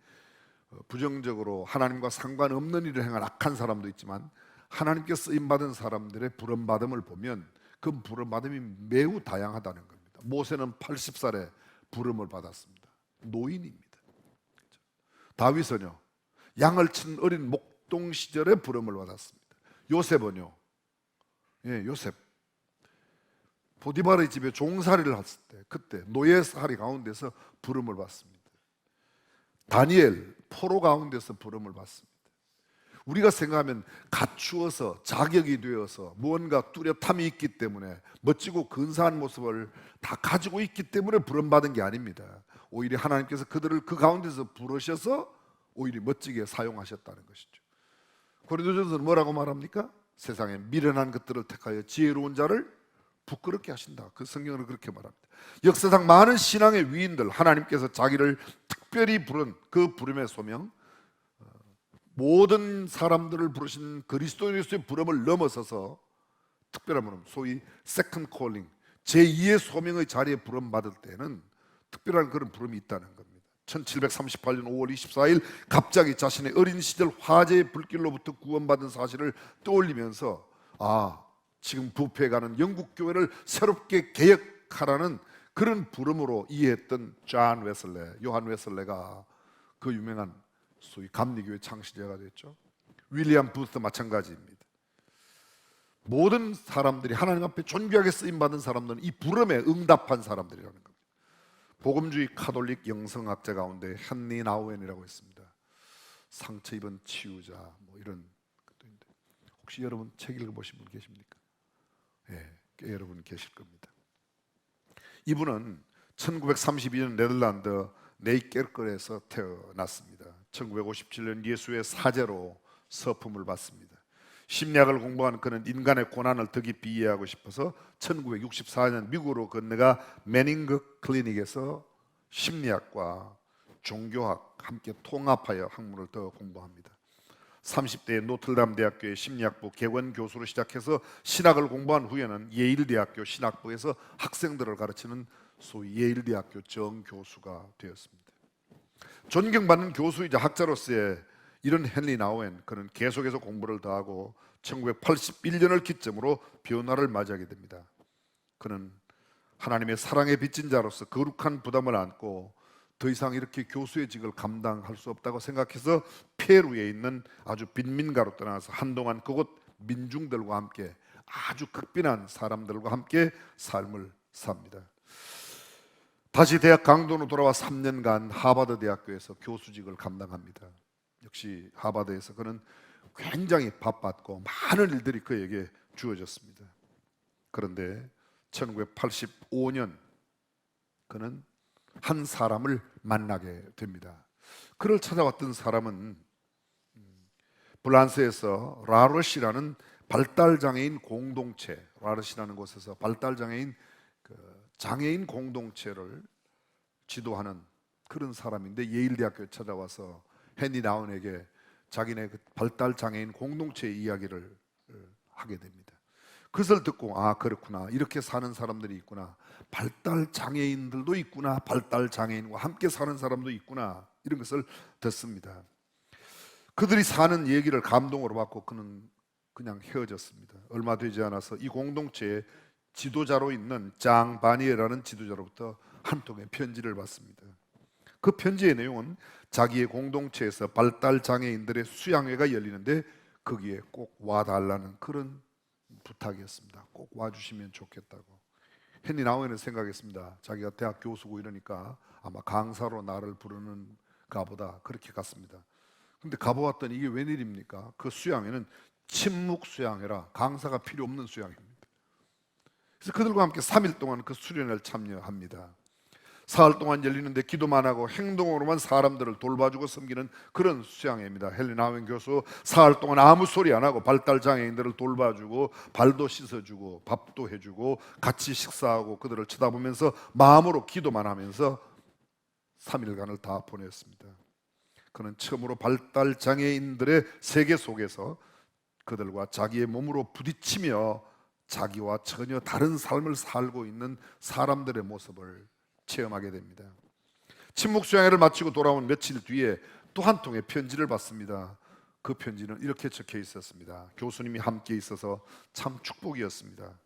부정적으로 하나님과 상관없는 일을 행한 악한 사람도 있지만 하나님께 쓰임받은 사람들의 부름받음을 보면 그 부름받음이 매우 다양하다는 겁니다. 모세는 80살에 부름을 받았습니다. 노인입니다. 다윗은요 양을 친 어린 목동 시절에 부름을 받았습니다. 요셉은요 요셉 보디바르의 집에 종살이를 했을 때 그때 노예살이 가운데서 부름을 받습니다. 다니엘 포로 가운데서 부름을 받습니다. 우리가 생각하면 갖추어서 자격이 되어서 무언가 뚜렷함이 있기 때문에 멋지고 근사한 모습을 다 가지고 있기 때문에 부름받은 게 아닙니다. 오히려 하나님께서 그들을 그 가운데서 부르셔서 오히려 멋지게 사용하셨다는 것이죠. 고린도전서는 뭐라고 말합니까? 세상에 미련한 것들을 택하여 지혜로운 자를 부끄럽게 하신다. 그 성경은 그렇게 말합니다. 역사상 많은 신앙의 위인들 하나님께서 자기를 특별히 부른 그 부름의 소명, 모든 사람들을 부르신 그리스도인의 부름을 넘어서서 특별한 부름, 소위 세컨드 콜링, 제2의 소명의 자리에 부름 받을 때는 특별한 그런 부름이 있다는 겁니다. 1738년 5월 24일 갑자기 자신의 어린 시절 화재의 불길로부터 구원받은 사실을 떠올리면서 지금 부패해가는 영국 교회를 새롭게 개혁하라는 그런 부름으로 이해했던 요한 웨슬레가 그 유명한 소위 감리교회 창시자가 됐죠. 윌리엄 부스 마찬가지입니다. 모든 사람들이 하나님 앞에 존귀하게 쓰임받은 사람들은 이 부름에 응답한 사람들이라는 겁니다. 복음주의 카톨릭 영성학자 가운데 헨리 나우엔이라고 있습니다. 상처 입은 치유자 이런 것도 있는데 혹시 여러분 책 읽어보신 분 계십니까? 꽤 여러분 계실 겁니다. 이분은 1932년 네덜란드 네이kerker에서 태어났습니다. 1957년 예수의 사제로 서품을 받습니다. 심리학을 공부한 그는 인간의 고난을 더 깊이 이해하고 싶어서 1964년 미국으로 건너가 매닝그 클리닉에서 심리학과 종교학 함께 통합하여 학문을 더 공부합니다. 30대에 노틀담 대학교의 심리학부 개원 교수로 시작해서 신학을 공부한 후에는 예일 대학교 신학부에서 학생들을 가르치는 소위 예일 대학교 정교수가 되었습니다. 존경받는 교수이자 학자로서의 이런 헨리 나우엔, 그는 계속해서 공부를 더하고 1981년을 기점으로 변화를 맞이하게 됩니다. 그는 하나님의 사랑에 빚진 자로서 거룩한 부담을 안고 더 이상 이렇게 교수의 직을 감당할 수 없다고 생각해서 페루에 있는 아주 빈민가로 떠나서 한동안 그곳 민중들과 함께 아주 극빈한 사람들과 함께 삶을 삽니다. 다시 대학 강동으로 돌아와 3년간 하버드 대학교에서 교수직을 감당합니다. 역시 하버드에서 그는 굉장히 바빴고 많은 일들이 그에게 주어졌습니다. 그런데 1985년 그는 한 사람을 만나게 됩니다. 그를 찾아왔던 사람은 프랑스에서 라르시라는 발달장애인 공동체, 라르시라는 곳에서 발달장애인 장애인 공동체를 지도하는 그런 사람인데 예일대학교에 찾아와서 헨리 나운에게 자기네 그 발달 장애인 공동체의 이야기를 하게 됩니다. 그것을 듣고 아 그렇구나, 이렇게 사는 사람들이 있구나, 발달 장애인들도 있구나, 발달 장애인과 함께 사는 사람도 있구나, 이런 것을 듣습니다. 그들이 사는 얘기를 감동으로 받고 그는 그냥 헤어졌습니다. 얼마 되지 않아서 이 공동체의 지도자로 있는 장 바니에라는 지도자로부터 한 통의 편지를 받습니다. 그 편지의 내용은 자기의 공동체에서 발달 장애인들의 수양회가 열리는데 거기에 꼭 와달라는 그런 부탁이었습니다. 꼭 와주시면 좋겠다고. 헨리 나우에는 생각했습니다. 자기가 대학 교수고 이러니까 아마 강사로 나를 부르는가 보다, 그렇게 갔습니다. 근데 가보았더니 이게 웬일입니까? 그 수양회는 침묵 수양회라 강사가 필요 없는 수양회입니다. 그래서 그들과 함께 3일 동안 그 수련회를 참여합니다. 사흘 동안 열리는데 기도만 하고 행동으로만 사람들을 돌봐주고 섬기는 그런 수양회입니다. 헨리 나우엔 교수 사흘 동안 아무 소리 안 하고 발달 장애인들을 돌봐주고 발도 씻어주고 밥도 해주고 같이 식사하고 그들을 쳐다보면서 마음으로 기도만 하면서 3일간을 다 보냈습니다. 그는 처음으로 발달 장애인들의 세계 속에서 그들과 자기의 몸으로 부딪히며 자기와 전혀 다른 삶을 살고 있는 사람들의 모습을 체험하게 됩니다. 침묵 수양회를 마치고 돌아온 며칠 뒤에 또 한 통의 편지를 받습니다. 그 편지는 이렇게 적혀 있었습니다. 교수님이 함께 있어서 참 축복이었습니다.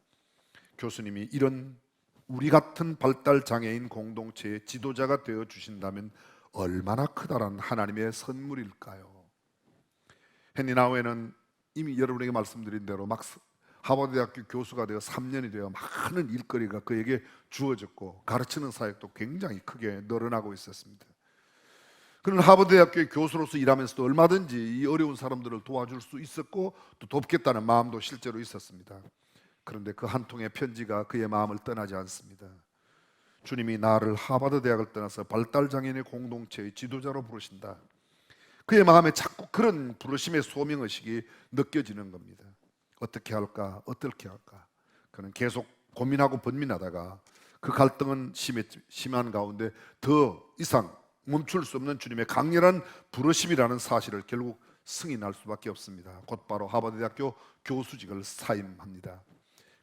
교수님이 이런 우리 같은 발달 장애인 공동체의 지도자가 되어 주신다면 얼마나 크다란 하나님의 선물일까요? 헨리 나우에는 이미 여러분에게 말씀드린 대로 막 하버드 대학교 교수가 되어 3년이 되어 많은 일거리가 그에게 주어졌고 가르치는 사역도 굉장히 크게 늘어나고 있었습니다. 그는 하버드 대학교의 교수로서 일하면서도 얼마든지 이 어려운 사람들을 도와줄 수 있었고 또 돕겠다는 마음도 실제로 있었습니다. 그런데 그 한 통의 편지가 그의 마음을 떠나지 않습니다. 주님이 나를 하버드 대학을 떠나서 발달 장애인의 공동체의 지도자로 부르신다. 그의 마음에 자꾸 그런 부르심의 소명의식이 느껴지는 겁니다. 어떻게 할까? 어떻게 할까? 그는 계속 고민하고 번민하다가 그 갈등은 심한 가운데 더 이상 멈출 수 없는 주님의 강렬한 부르심이라는 사실을 결국 승인할 수밖에 없습니다. 곧바로 하버드 대학교 교수직을 사임합니다.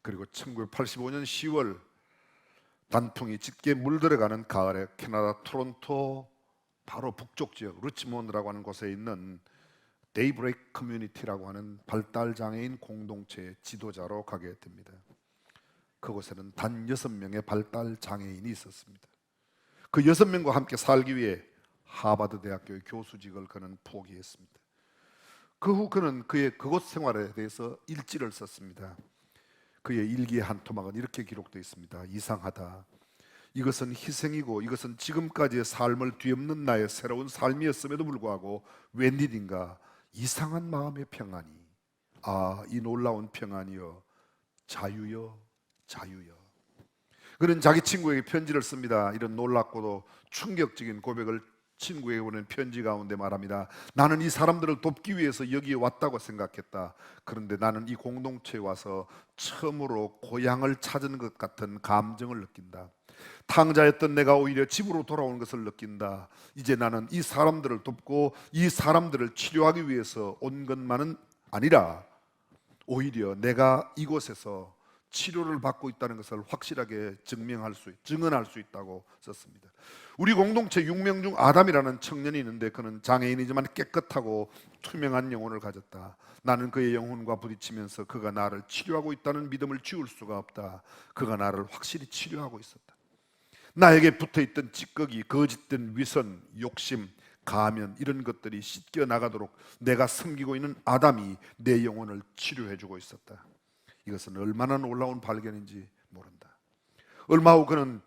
그리고 1985년 10월 단풍이 짙게 물들어가는 가을에 캐나다 토론토 바로 북쪽 지역 리치몬드라고 하는 곳에 있는 데이브레이크 커뮤니티라고 하는 발달 장애인 공동체의 지도자로 가게 됩니다. 그곳에는 단 6명의 발달 장애인이 있었습니다. 그 6명과 함께 살기 위해 하버드 대학교의 교수직을 그는 포기했습니다. 그 후 그는 그의 그곳 생활에 대해서 일지를 썼습니다. 그의 일기의 한 토막은 이렇게 기록되어 있습니다. 이상하다. 이것은 희생이고 이것은 지금까지의 삶을 뒤엎는 나의 새로운 삶이었음에도 불구하고 웬일인가 이상한 마음의 평안이, 이 놀라운 평안이여, 자유여, 자유여. 그는 자기 친구에게 편지를 씁니다. 이런 놀랍고도 충격적인 고백을 친구에게 보낸 편지 가운데 말합니다. 나는 이 사람들을 돕기 위해서 여기에 왔다고 생각했다. 그런데 나는 이 공동체에 와서 처음으로 고향을 찾은 것 같은 감정을 느낀다. 탕자였던 내가 오히려 집으로 돌아온 것을 느낀다. 이제 나는 이 사람들을 돕고 이 사람들을 치료하기 위해서 온 것만은 아니라 오히려 내가 이곳에서 치료를 받고 있다는 것을 확실하게 증언할 수 있다고 썼습니다. 우리 공동체 6명 중 아담이라는 청년이 있는데 그는 장애인이지만 깨끗하고 투명한 영혼을 가졌다. 나는 그의 영혼과 부딪히면서 그가 나를 치료하고 있다는 믿음을 지울 수가 없다. 그가 나를 확실히 치료하고 있었다. 나에게 붙어있던 찌꺼기, 거짓된 위선, 욕심, 가면 이런 것들이 씻겨 나가도록 내가 섬기고 있는 아담이 내 영혼을 치료해주고 있었다. 이것은 얼마나 놀라운 발견인지 모른다. 얼마 후 그는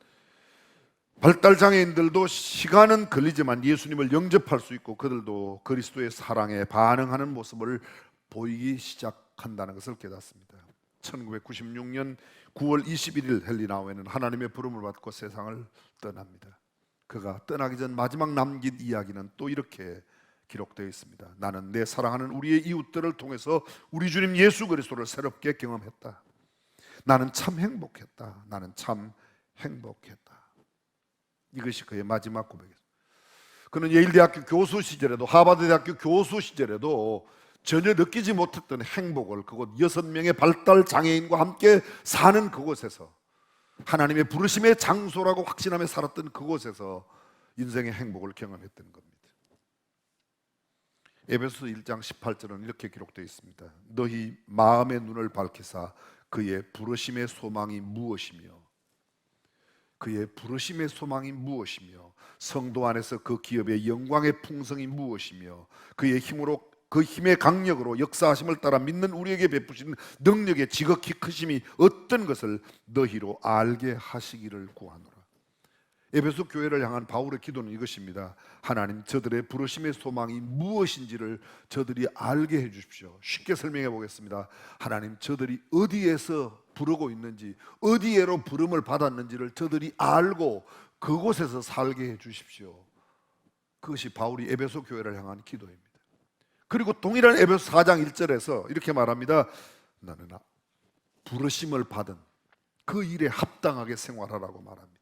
발달 장애인들도 시간은 걸리지만 예수님을 영접할 수 있고 그들도 그리스도의 사랑에 반응하는 모습을 보이기 시작한다는 것을 깨닫습니다. 1996년 9월 21일 헨리 나우에는 하나님의 부름을 받고 세상을 떠납니다. 그가 떠나기 전 마지막 남긴 이야기는 또 이렇게 기록되어 있습니다. 나는 내 사랑하는 우리의 이웃들을 통해서 우리 주님 예수 그리스도를 새롭게 경험했다. 나는 참 행복했다. 나는 참 행복했다. 이것이 그의 마지막 고백이었습니다. 그는 예일대학교 교수 시절에도, 하버드대학교 교수 시절에도 전혀 느끼지 못했던 행복을 그곳 6명의 발달 장애인과 함께 사는 그곳에서, 하나님의 부르심의 장소라고 확신하며 살았던 그곳에서 인생의 행복을 경험했던 겁니다. 에베소서 1장 18절은 이렇게 기록되어 있습니다. 너희 마음의 눈을 밝히사 그의 부르심의 소망이 무엇이며, 그의 부르심의 소망이 무엇이며, 성도 안에서 그 기업의 영광의 풍성이 무엇이며, 그의 힘으로, 그 힘의 강력으로 역사하심을 따라 믿는 우리에게 베푸신 능력의 지극히 크심이 어떤 것을 너희로 알게 하시기를 구하노라. 에베소 교회를 향한 바울의 기도는 이것입니다. 하나님, 저들의 부르심의 소망이 무엇인지를 저들이 알게 해 주십시오. 쉽게 설명해 보겠습니다. 하나님, 저들이 어디에서 부르고 있는지, 어디에로 부름을 받았는지를 저들이 알고 그곳에서 살게 해 주십시오. 그것이 바울이 에베소 교회를 향한 기도입니다. 그리고 동일한 에베소 4장 1절에서 이렇게 말합니다. 나는 부르심을 받은 그 일에 합당하게 생활하라고 말합니다.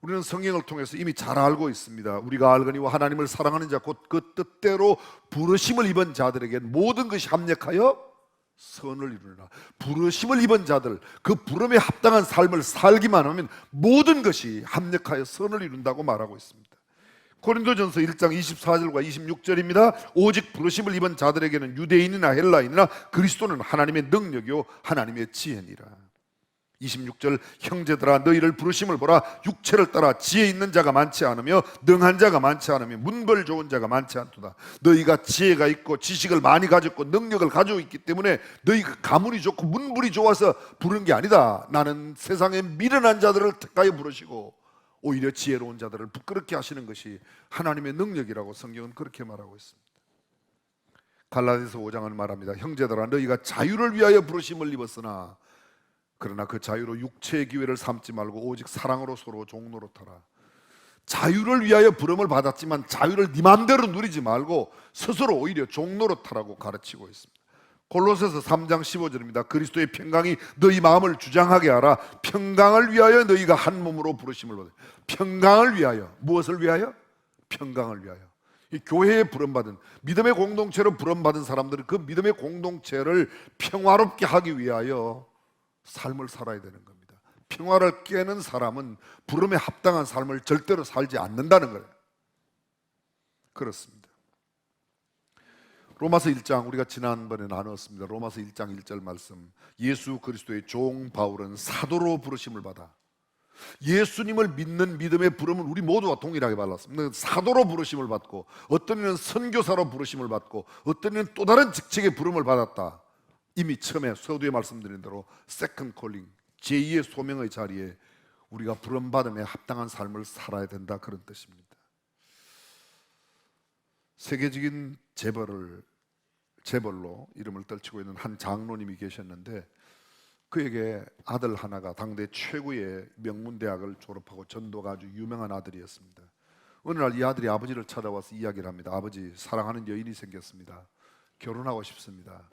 우리는 성경을 통해서 이미 잘 알고 있습니다. 우리가 알거니와 하나님을 사랑하는 자 곧 그 뜻대로 부르심을 입은 자들에게 모든 것이 합력하여 선을 이루느라. 부르심을 입은 자들, 그 부름에 합당한 삶을 살기만 하면 모든 것이 합력하여 선을 이룬다고 말하고 있습니다. 고린도전서 1장 24절과 26절입니다. 오직 부르심을 입은 자들에게는 유대인이나 헬라인이나 그리스도는 하나님의 능력이요 하나님의 지혜니라. 26절, 형제들아 너희를 부르심을 보라. 육체를 따라 지혜 있는 자가 많지 않으며 능한 자가 많지 않으며 문벌 좋은 자가 많지 않도다. 너희가 지혜가 있고 지식을 많이 가졌고 능력을 가지고 있기 때문에 너희가 가문이 좋고 문불이 좋아서 부른 게 아니다. 나는 세상에 미련한 자들을 택하여 부르시고 오히려 지혜로운 자들을 부끄럽게 하시는 것이 하나님의 능력이라고 성경은 그렇게 말하고 있습니다. 갈라디아서 5장은 말합니다. 형제들아 너희가 자유를 위하여 부르심을 입었으나 그러나 그 자유로 육체의 기회를 삼지 말고 오직 사랑으로 서로 종노릇하라. 자유를 위하여 부름을 받았지만 자유를 네 마음대로 누리지 말고 스스로 오히려 종노릇하라고 가르치고 있습니다. 골로새서 3장 15절입니다. 그리스도의 평강이 너희 마음을 주장하게 하라. 평강을 위하여 너희가 한 몸으로 부르심을 받아. 평강을 위하여. 무엇을 위하여? 평강을 위하여. 이 교회에 부름받은, 믿음의 공동체로 부름받은 사람들은 그 믿음의 공동체를 평화롭게 하기 위하여 삶을 살아야 되는 겁니다. 평화를 깨는 사람은 부름에 합당한 삶을 절대로 살지 않는다는 거예요. 그렇습니다. 로마서 1장 우리가 지난번에 나눴습니다. 로마서 1장 1절 말씀. 예수 그리스도의 종 바울은 사도로 부르심을 받아. 예수님을 믿는 믿음의 부름은 우리 모두가 동일하게 받았습니다. 사도로 부르심을 받고, 어떤 이는 선교사로 부르심을 받고, 어떤 이는 또 다른 직책의 부름을 받았다. 이미 처음에 서두에 말씀드린 대로 세컨드 콜링, 제2의 소명의 자리에 우리가 부름받음에 합당한 삶을 살아야 된다, 그런 뜻입니다. 세계적인 재벌로 이름을 떨치고 있는 한 장로님이 계셨는데 그에게 아들 하나가 당대 최고의 명문대학을 졸업하고 전도가 아주 유명한 아들이었습니다. 어느 날 이 아들이 아버지를 찾아와서 이야기를 합니다. 아버지, 사랑하는 여인이 생겼습니다. 결혼하고 싶습니다.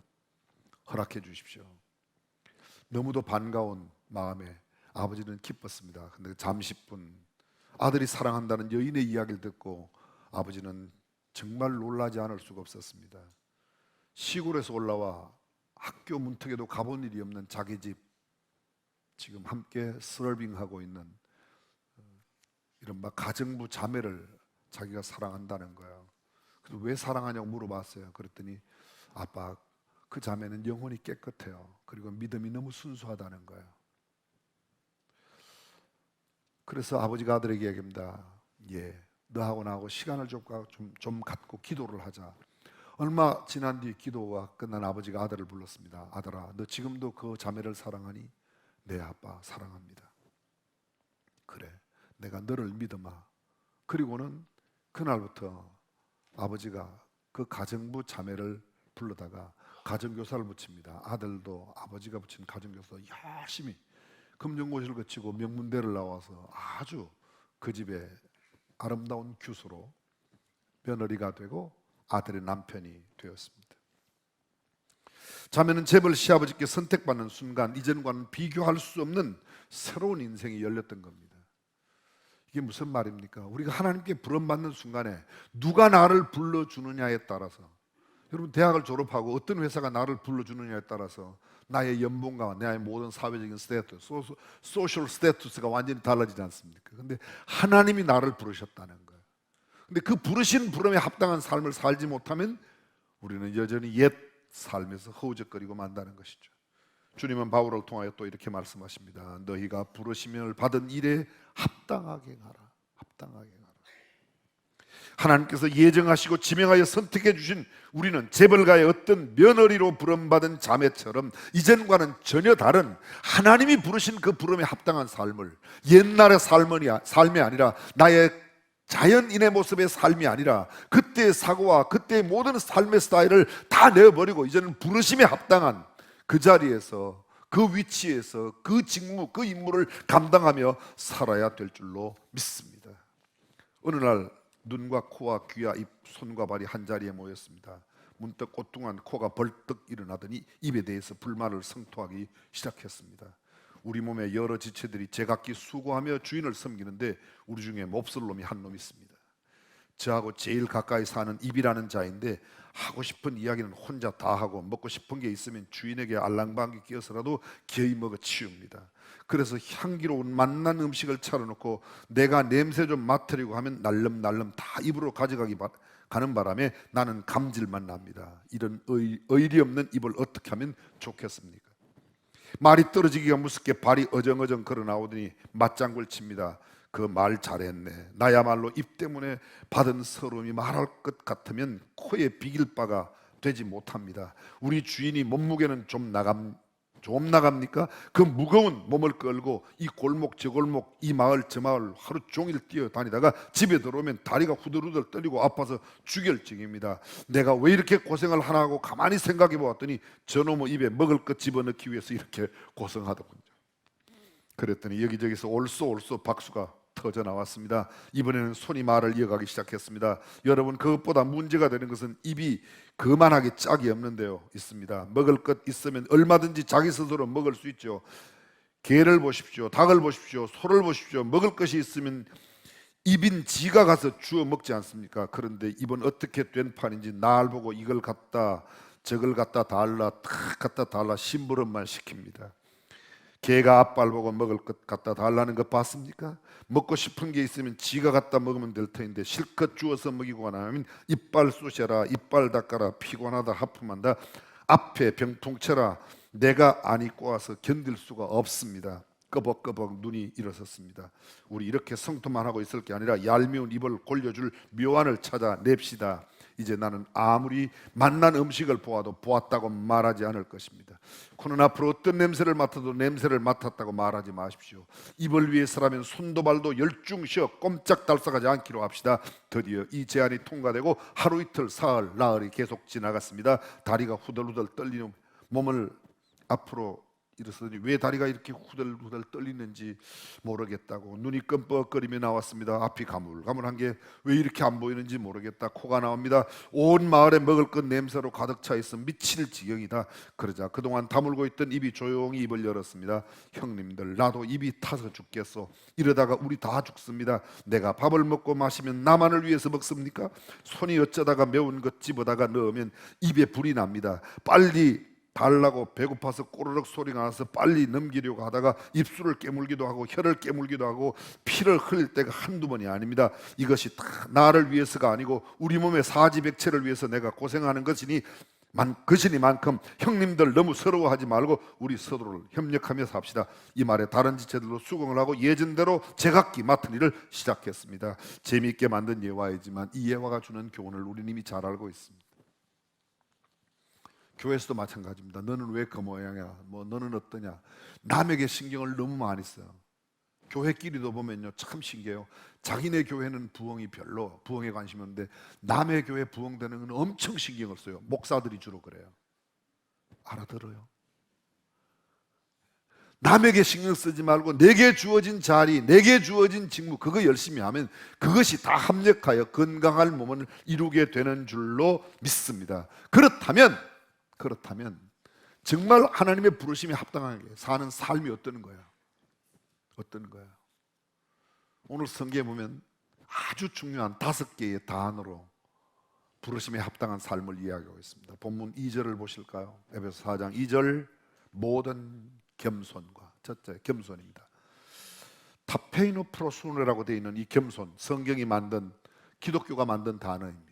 허락해 주십시오. 너무도 반가운 마음에 아버지는 기뻤습니다. 근데 잠시뿐 아들이 사랑한다는 여인의 이야기를 듣고 아버지는 정말 놀라지 않을 수가 없었습니다. 시골에서 올라와 학교 문턱에도 가본 일이 없는 자기 집, 지금 함께 서빙하고 있는 이른바 가정부 자매를 자기가 사랑한다는 거예요. 그래서 왜 사랑하냐고 물어봤어요. 그랬더니 아빠, 그 자매는 영혼이 깨끗해요. 그리고 믿음이 너무 순수하다는 거예요. 그래서 아버지가 아들에게 얘기합니다. 너하고 나하고 시간을 좀 갖고 기도를 하자. 얼마 지난 뒤 기도가 끝난 아버지가 아들을 불렀습니다. 아들아, 너 지금도 그 자매를 사랑하니? 네 아빠, 사랑합니다. 그래, 내가 너를 믿어마. 그리고는 그날부터 아버지가 그 가정부 자매를 불러다가 가정교사를 붙입니다. 아들도 아버지가 붙인 가정교사 열심히 금전고시를 거치고 명문대를 나와서 아주 그 집에 아름다운 규수로 며느리가 되고 아들의 남편이 되었습니다. 자매는 재벌 시아버지께 선택받는 순간 이전과는 비교할 수 없는 새로운 인생이 열렸던 겁니다. 이게 무슨 말입니까? 우리가 하나님께 부름받는 순간에 누가 나를 불러주느냐에 따라서, 여러분 대학을 졸업하고 어떤 회사가 나를 불러주느냐에 따라서 나의 연봉과 나의 모든 사회적인 스테이터스, 소셜 스테이터스가 완전히 달라지지 않습니까? 근데 하나님이 나를 부르셨다는 거예요. 근데 그 부르신 부름에 합당한 삶을 살지 못하면 우리는 여전히 옛 삶에서 허우적거리고 만다는 것이죠. 주님은 바울을 통하여 또 이렇게 말씀하십니다. 너희가 부르심을 받은 일에 합당하게 가라. 합당하게 가라. 하나님께서 예정하시고 지명하여 선택해 주신 우리는 재벌가의 어떤 며느리로 부름받은 자매처럼 이전과는 전혀 다른 하나님이 부르신 그 부름에 합당한 삶을, 옛날의 삶이 아니라 나의 자연인의 모습의 삶이 아니라 그때의 사고와 그때의 모든 삶의 스타일을 다 내어버리고 이제는 부르심에 합당한 그 자리에서, 그 위치에서 그 직무, 그 임무를 감당하며 살아야 될 줄로 믿습니다. 어느 날 눈과 코와 귀와 입, 손과 발이 한 자리에 모였습니다. 문득 꼬뚱한 코가 벌떡 일어나더니 입에 대해서 불만을 성토하기 시작했습니다. 우리 몸의 여러 지체들이 제각기 수고하며 주인을 섬기는데 우리 중에 몹쓸 놈이 한 놈 있습니다. 저하고 제일 가까이 사는 입이라는 자인데 하고 싶은 이야기는 혼자 다 하고 먹고 싶은 게 있으면 주인에게 알랑방귀 끼어서라도 기어이 먹어 치웁니다. 그래서 향기로운 맛난 음식을 차려놓고 내가 냄새 좀 맡으려고 하면 날름날름 다 입으로 가는 바람에 나는 감질만 납니다. 이런 의리 없는 입을 어떻게 하면 좋겠습니까? 말이 떨어지기가 무섭게 발이 어정어정 걸어 나오더니 맞장구를 칩니다. 그 말 잘했네. 나야말로 입 때문에 받은 서러움이 말할 것 같으면 코에 비길 바가 되지 못합니다. 우리 주인이 몸무게는 좀 나갑니까? 그 무거운 몸을 끌고 이 골목 저 골목, 이 마을 저 마을 하루 종일 뛰어다니다가 집에 들어오면 다리가 후들후들 떨리고 아파서 죽을지경입니다. 내가 왜 이렇게 고생을 하나 하고 가만히 생각해 보았더니 저놈의 입에 먹을 것 집어넣기 위해서 이렇게 고생하더군요. 그랬더니 여기저기서 올쏘 박수가 터져 나왔습니다. 이번에는 손이 말을 이어가기 시작했습니다. 여러분, 그것보다 문제가 되는 것은 입이 그만하게 짝이 없는데요, 있습니다. 먹을 것 있으면 얼마든지 자기 스스로 먹을 수 있죠. 개를 보십시오, 닭을 보십시오, 소를 보십시오. 먹을 것이 있으면 입인 지가 가서 주워 먹지 않습니까? 그런데 입은 어떻게 된 판인지 날 보고 이걸 갖다 저걸 갖다 달라 탁 갖다 달라 심부름만 시킵니다. 개가 앞발 보고 먹을 것 갖다 달라는 거 봤습니까? 먹고 싶은 게 있으면 지가 갖다 먹으면 될 터인데 실컷 주워서 먹이고 나면 이빨 쑤셔라, 이빨 닦아라, 피곤하다, 하품한다, 앞에 병풍 쳐라. 내가 안이 꼬아서 견딜 수가 없습니다. 꺼벅꺼벅 눈이 일어섰습니다. 우리 이렇게 성토만 하고 있을 게 아니라 얄미운 입을 골려줄 묘안을 찾아냅시다. 이제 나는 아무리 맛난 음식을 보아도 보았다고 말하지 않을 것입니다. 코는 앞으로 어떤 냄새를 맡아도 냄새를 맡았다고 말하지 마십시오. 입을 위해서라면 손도 발도 열중 쉬어 꼼짝달싹하지 않기로 합시다. 드디어 이 제안이 통과되고 하루 이틀 사흘 나흘이 계속 지나갔습니다. 다리가 후덜후덜 떨리는 몸을 앞으로 일어서더니 왜 다리가 이렇게 후들후들 떨리는지 모르겠다고 눈이 끔뻑거리며 나왔습니다. 앞이 가물가물한 게 왜 이렇게 안 보이는지 모르겠다. 코가 나옵니다. 온 마을에 먹을 것 냄새로 가득 차 있어 미칠 지경이다. 그러자 그동안 다물고 있던 입이 조용히 입을 열었습니다. 형님들, 나도 입이 타서 죽겠어. 이러다가 우리 다 죽습니다. 내가 밥을 먹고 마시면 나만을 위해서 먹습니까? 손이 어쩌다가 매운 것 집어다가 넣으면 입에 불이 납니다. 빨리 달라고 배고파서 꼬르륵 소리가 나서 빨리 넘기려고 하다가 입술을 깨물기도 하고 혀를 깨물기도 하고 피를 흘릴 때가 한두 번이 아닙니다. 이것이 다 나를 위해서가 아니고 우리 몸의 사지백체를 위해서 내가 고생하는 것이니만큼 형님들 너무 서러워하지 말고 우리 서로를 협력하며 삽시다. 이 말에 다른 지체들도 수긍을 하고 예전대로 제각기 맡은 일을 시작했습니다. 재미있게 만든 예화이지만 이 예화가 주는 교훈을 우리 이미 잘 알고 있습니다. 교회에서도 마찬가지입니다. 너는 왜 그 모양이야? 너는 어떠냐? 남에게 신경을 너무 많이 써요. 교회끼리도 보면요, 참 신기해요. 자기네 교회는 부흥에 관심이 없는데 남의 교회 부흥되는 건 엄청 신경을 써요. 목사들이 주로 그래요. 알아들어요? 남에게 신경 쓰지 말고 내게 주어진 자리, 내게 주어진 직무, 그거 열심히 하면 그것이 다 합력하여 건강한 몸을 이루게 되는 줄로 믿습니다. 그렇다면 정말 하나님의 부르심에 합당하게 사는 삶이 어떤 거야? 어떤 거야? 오늘 성경에 보면 아주 중요한 5개의 단어로 부르심에 합당한 삶을 이야기하고 있습니다. 본문 2절을 보실까요? 에베소 4장 2절, 모든 겸손과. 첫째, 겸손입니다. 타페이노 프로수네라고 되어 있는 이 겸손, 성경이 만든, 기독교가 만든 단어입니다.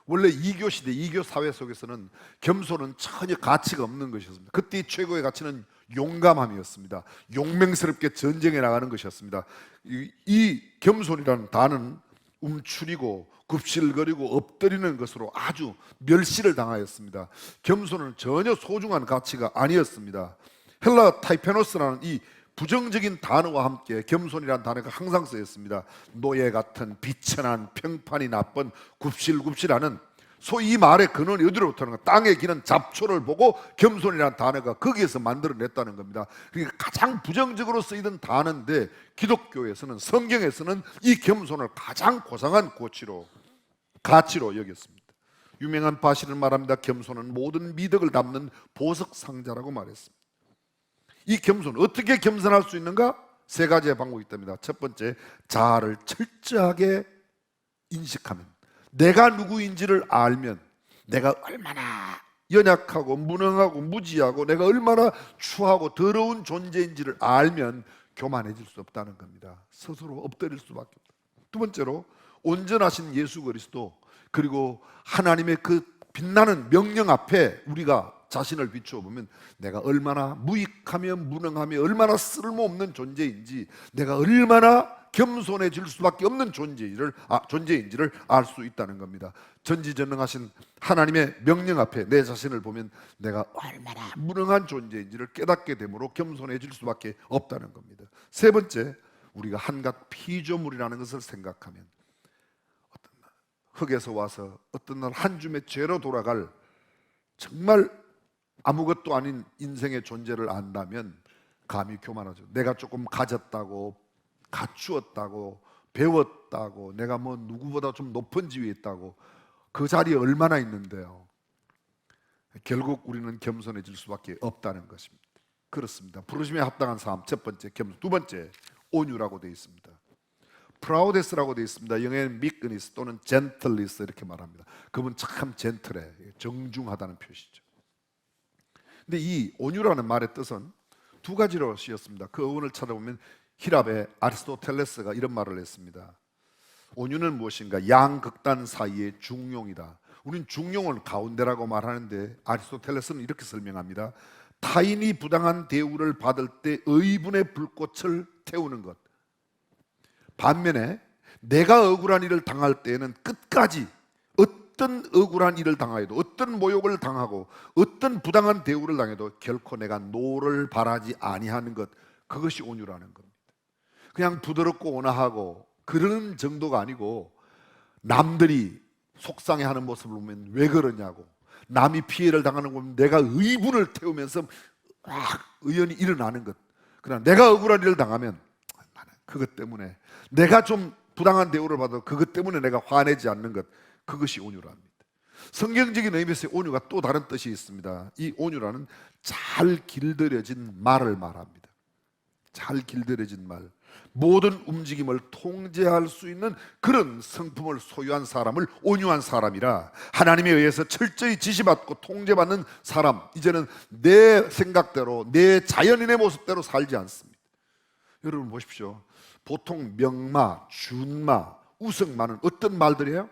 원래 이교 시대, 이교 사회 속에서는 겸손은 전혀 가치가 없는 것이었습니다. 그때 최고의 가치는 용감함이었습니다. 용맹스럽게 전쟁에 나가는 것이었습니다. 이 겸손이라는 단어는 움츠리고 굽실거리고 엎드리는 것으로 아주 멸시를 당하였습니다. 겸손은 전혀 소중한 가치가 아니었습니다. 헬라 타이페노스라는 이 부정적인 단어와 함께 겸손이라는 단어가 항상 쓰였습니다. 노예 같은 비천한 평판이 나쁜 굽실굽실하는, 소위 이 말의 근원이 어디로부터 하는 가, 땅에 기는 잡초를 보고 겸손이라는 단어가 거기에서 만들어냈다는 겁니다. 그러니까 가장 부정적으로 쓰이던 단어인데 기독교에서는, 성경에서는 이 겸손을 가장 고상한 가치로 여겼습니다. 유명한 바시를 말합니다. 겸손은 모든 미덕을 담는 보석 상자라고 말했습니다. 이 겸손, 어떻게 겸손할 수 있는가? 3가지의 방법이 있답니다. 첫 번째, 자아를 철저하게 인식하면, 내가 누구인지를 알면, 내가 얼마나 연약하고 무능하고 무지하고 내가 얼마나 추하고 더러운 존재인지를 알면 교만해질 수 없다는 겁니다. 스스로 엎드릴 수밖에 없다. 두 번째로, 온전하신 예수 그리스도, 그리고 하나님의 그 빛나는 명령 앞에 우리가 자신을 비추어 보면 내가 얼마나 무익하며 무능하며 얼마나 쓸모없는 존재인지, 내가 얼마나 겸손해질 수밖에 없는 존재인지를 알 수 있다는 겁니다. 전지전능하신 하나님의 명령 앞에 내 자신을 보면 내가 얼마나 무능한 존재인지를 깨닫게 되므로 겸손해질 수밖에 없다는 겁니다. 세 번째, 우리가 한갓 피조물이라는 것을 생각하면, 어떤 날 흙에서 와서 어떤 날 한 줌의 죄로 돌아갈 정말 아무것도 아닌 인생의 존재를 안다면 감히 교만하죠. 내가 조금 가졌다고, 갖추었다고, 배웠다고, 내가 뭐 누구보다 좀 높은 지위에 있다고, 그 자리에 얼마나 있는데요. 결국 우리는 겸손해질 수밖에 없다는 것입니다. 그렇습니다. 부르심에 합당한 삶, 첫 번째 겸손. 두 번째, 온유라고 되어 있습니다. 프라우데스라고 되어 있습니다. 영어에는 미크니스 또는 젠틀리스 이렇게 말합니다. 그분 참 젠틀해, 정중하다는 표시죠. 근데 이 온유라는 말의 뜻은 2가지로 쓰였습니다. 그 어원을 찾아보면 히랍의 아리스토텔레스가 이런 말을 했습니다. 온유는 무엇인가? 양극단 사이의 중용이다. 우리는 중용을 가운데라고 말하는데 아리스토텔레스는 이렇게 설명합니다. 타인이 부당한 대우를 받을 때 의분의 불꽃을 태우는 것. 반면에 내가 억울한 일을 당할 때에는 끝까지 어떤 억울한 일을 당하여도, 어떤 모욕을 당하고 어떤 부당한 대우를 당해도 결코 내가 노를 바라지 아니하는 것, 그것이 온유라는 겁니다. 그냥 부드럽고 온화하고 그런 정도가 아니고, 남들이 속상해하는 모습을 보면 왜 그러냐고, 남이 피해를 당하는 거 보면 내가 의분을 태우면서 막 의연히 일어나는 것. 그러나 내가 억울한 일을 당하면 나는 그것 때문에, 내가 좀 부당한 대우를 받아도 그것 때문에 내가 화내지 않는 것, 그것이 온유랍니다. 성경적인 의미에서 온유가 또 다른 뜻이 있습니다. 이 온유라는 잘 길들여진 말을 말합니다. 잘 길들여진 말, 모든 움직임을 통제할 수 있는 그런 성품을 소유한 사람을 온유한 사람이라, 하나님에 의해서 철저히 지시받고 통제받는 사람, 이제는 내 생각대로 내 자연인의 모습대로 살지 않습니다. 여러분 보십시오. 보통 명마, 준마, 우성마는 어떤 말들이에요?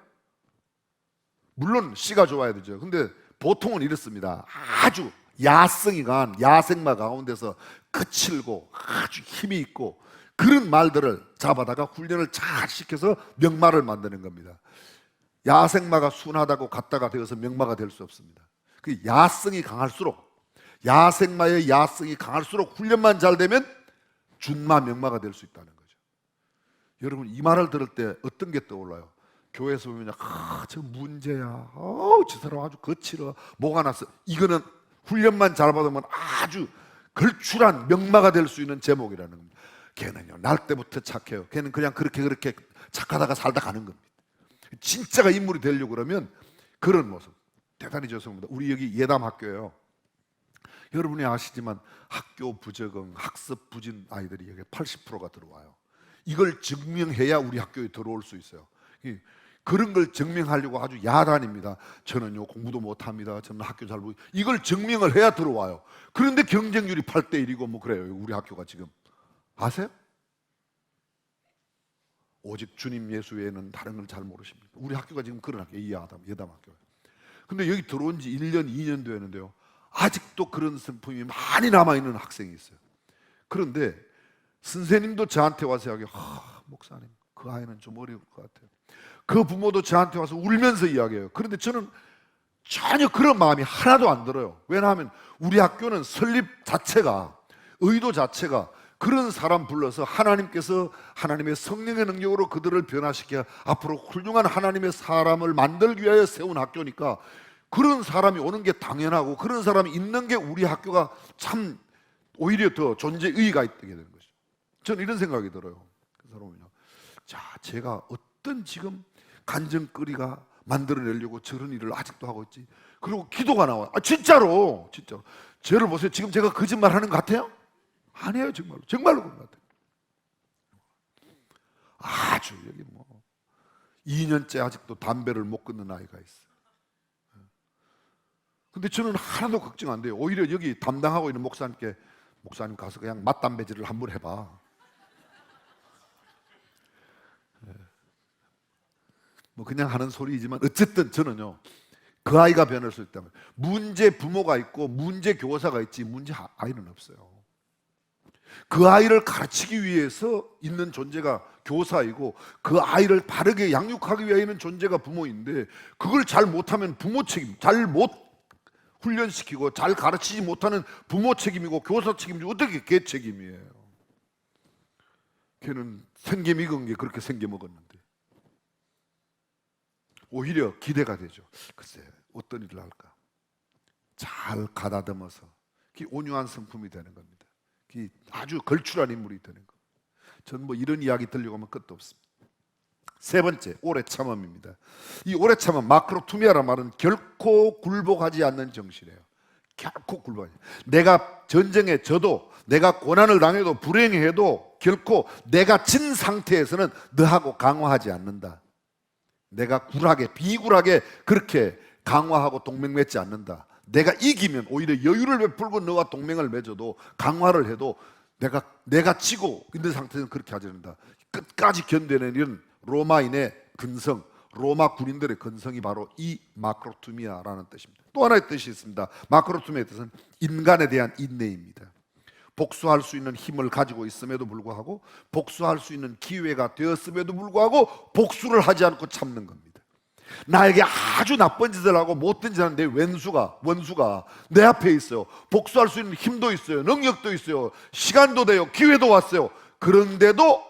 물론 씨가 좋아야 되죠. 근데 보통은 이렇습니다. 아주 야성이 강한 야생마 가운데서 거칠고 아주 힘이 있고 그런 말들을 잡아다가 훈련을 잘 시켜서 명마를 만드는 겁니다. 야생마가 순하다고 갖다가 되어서 명마가 될 수 없습니다. 그 야성이 강할수록, 야생마의 야성이 강할수록 훈련만 잘 되면 준마, 명마가 될 수 있다는 거죠. 여러분 이 말을 들을 때 어떤 게 떠올라요? 교회에서 보면 저 문제야, 저 사람 아주 거칠어, 뭐가 났어. 이거는 훈련만 잘 받으면 아주 걸출한 명마가 될 수 있는 제목이라는 겁니다. 걔는요 날 때부터 착해요. 걔는 그냥 그렇게 착하다가 살다 가는 겁니다. 진짜가 인물이 되려고 그러면 그런 모습 대단히 죄송합니다. 우리 여기 예담학교예요. 여러분이 아시지만 학교 부적응, 학습 부진 아이들이 여기 80%가 들어와요. 이걸 증명해야 우리 학교에 들어올 수 있어요. 그런 걸 증명하려고 아주 야단입니다. 저는요 공부도 못합니다. 저는 학교 잘 못. 이걸 증명을 해야 들어와요. 그런데 경쟁률이 8대 1이고 뭐 그래요. 우리 학교가 지금 아세요? 오직 주님 예수 외에는 다른 걸 잘 모르십니다. 우리 학교가 지금 그런 학교, 이 예담 학교예요. 근데 여기 들어온 지 1년, 2년 되었는데요. 아직도 그런 성품이 많이 남아있는 학생이 있어요. 그런데 선생님도 저한테 와서 이야기해요. 목사님, 그 아이는 좀 어려울 것 같아요. 그 부모도 저한테 와서 울면서 이야기해요. 그런데 저는 전혀 그런 마음이 하나도 안 들어요. 왜냐하면 우리 학교는 설립 자체가, 의도 자체가 그런 사람 불러서 하나님께서 하나님의 성령의 능력으로 그들을 변화시켜 앞으로 훌륭한 하나님의 사람을 만들기 위하여 세운 학교니까 그런 사람이 오는 게 당연하고 그런 사람이 있는 게 우리 학교가 참 오히려 더 존재 의의가 있게 되는 거죠. 저는 이런 생각이 들어요. 그 사람은요. 자, 제가 어떤 지금 간증거리가 만들어내려고 저런 일을 아직도 하고 있지. 그리고 기도가 나와요. 진짜로. 저를 보세요. 지금 제가 거짓말하는 것 같아요? 아니에요. 정말로 그런 것 같아요. 아주 여기 뭐 2년째 아직도 담배를 못 끊는 아이가 있어요. 근데 저는 하나도 걱정 안 돼요. 오히려 여기 담당하고 있는 목사님께 목사님 가서 그냥 맞담배질을 한번 해봐. 뭐 그냥 하는 소리이지만 어쨌든 저는요 그 아이가 변했을 때 문제 부모가 있고 문제 교사가 있지 문제 아이는 없어요. 그 아이를 가르치기 위해서 있는 존재가 교사이고 그 아이를 바르게 양육하기 위해 있는 존재가 부모인데 그걸 잘 못하면 부모 책임, 잘 못 훈련시키고 잘 가르치지 못하는 부모 책임이고 교사 책임이고 어떻게 걔 책임이에요. 걔는 생겨 먹은 게 그렇게 생겨 먹었는데 오히려 기대가 되죠. 글쎄 어떤 일을 할까? 잘 가다듬어서 온유한 성품이 되는 겁니다. 아주 걸출한 인물이 되는 겁니다. 저는 뭐 이런 이야기 들려고 하면 끝도 없습니다. 세 번째, 오래 참음입니다. 이 오래 참음, 마크로투미아란 말은 결코 굴복하지 않는 정신이에요. 결코 굴복하지. 내가 전쟁에 져도 내가 고난을 당해도 불행해도 결코 내가 진 상태에서는 너하고 강화하지 않는다. 내가 굴하게 비굴하게 그렇게 강화하고 동맹 맺지 않는다. 내가 이기면 오히려 여유를 베풀고 너와 동맹을 맺어도 강화를 해도 내가 지고 있는 상태에서는 그렇게 하지 않는다. 끝까지 견뎌내는 이런 로마인의 근성, 로마 군인들의 근성이 바로 이 마크로투미아라는 뜻입니다. 또 하나의 뜻이 있습니다. 마크로투미아의 뜻은 인간에 대한 인내입니다. 복수할 수 있는 힘을 가지고 있음에도 불구하고 복수할 수 있는 기회가 되었음에도 불구하고 복수를 하지 않고 참는 겁니다. 나에게 아주 나쁜 짓을 하고 못된 짓을 하는 내 원수가 내 앞에 있어요. 복수할 수 있는 힘도 있어요. 능력도 있어요. 시간도 돼요. 기회도 왔어요. 그런데도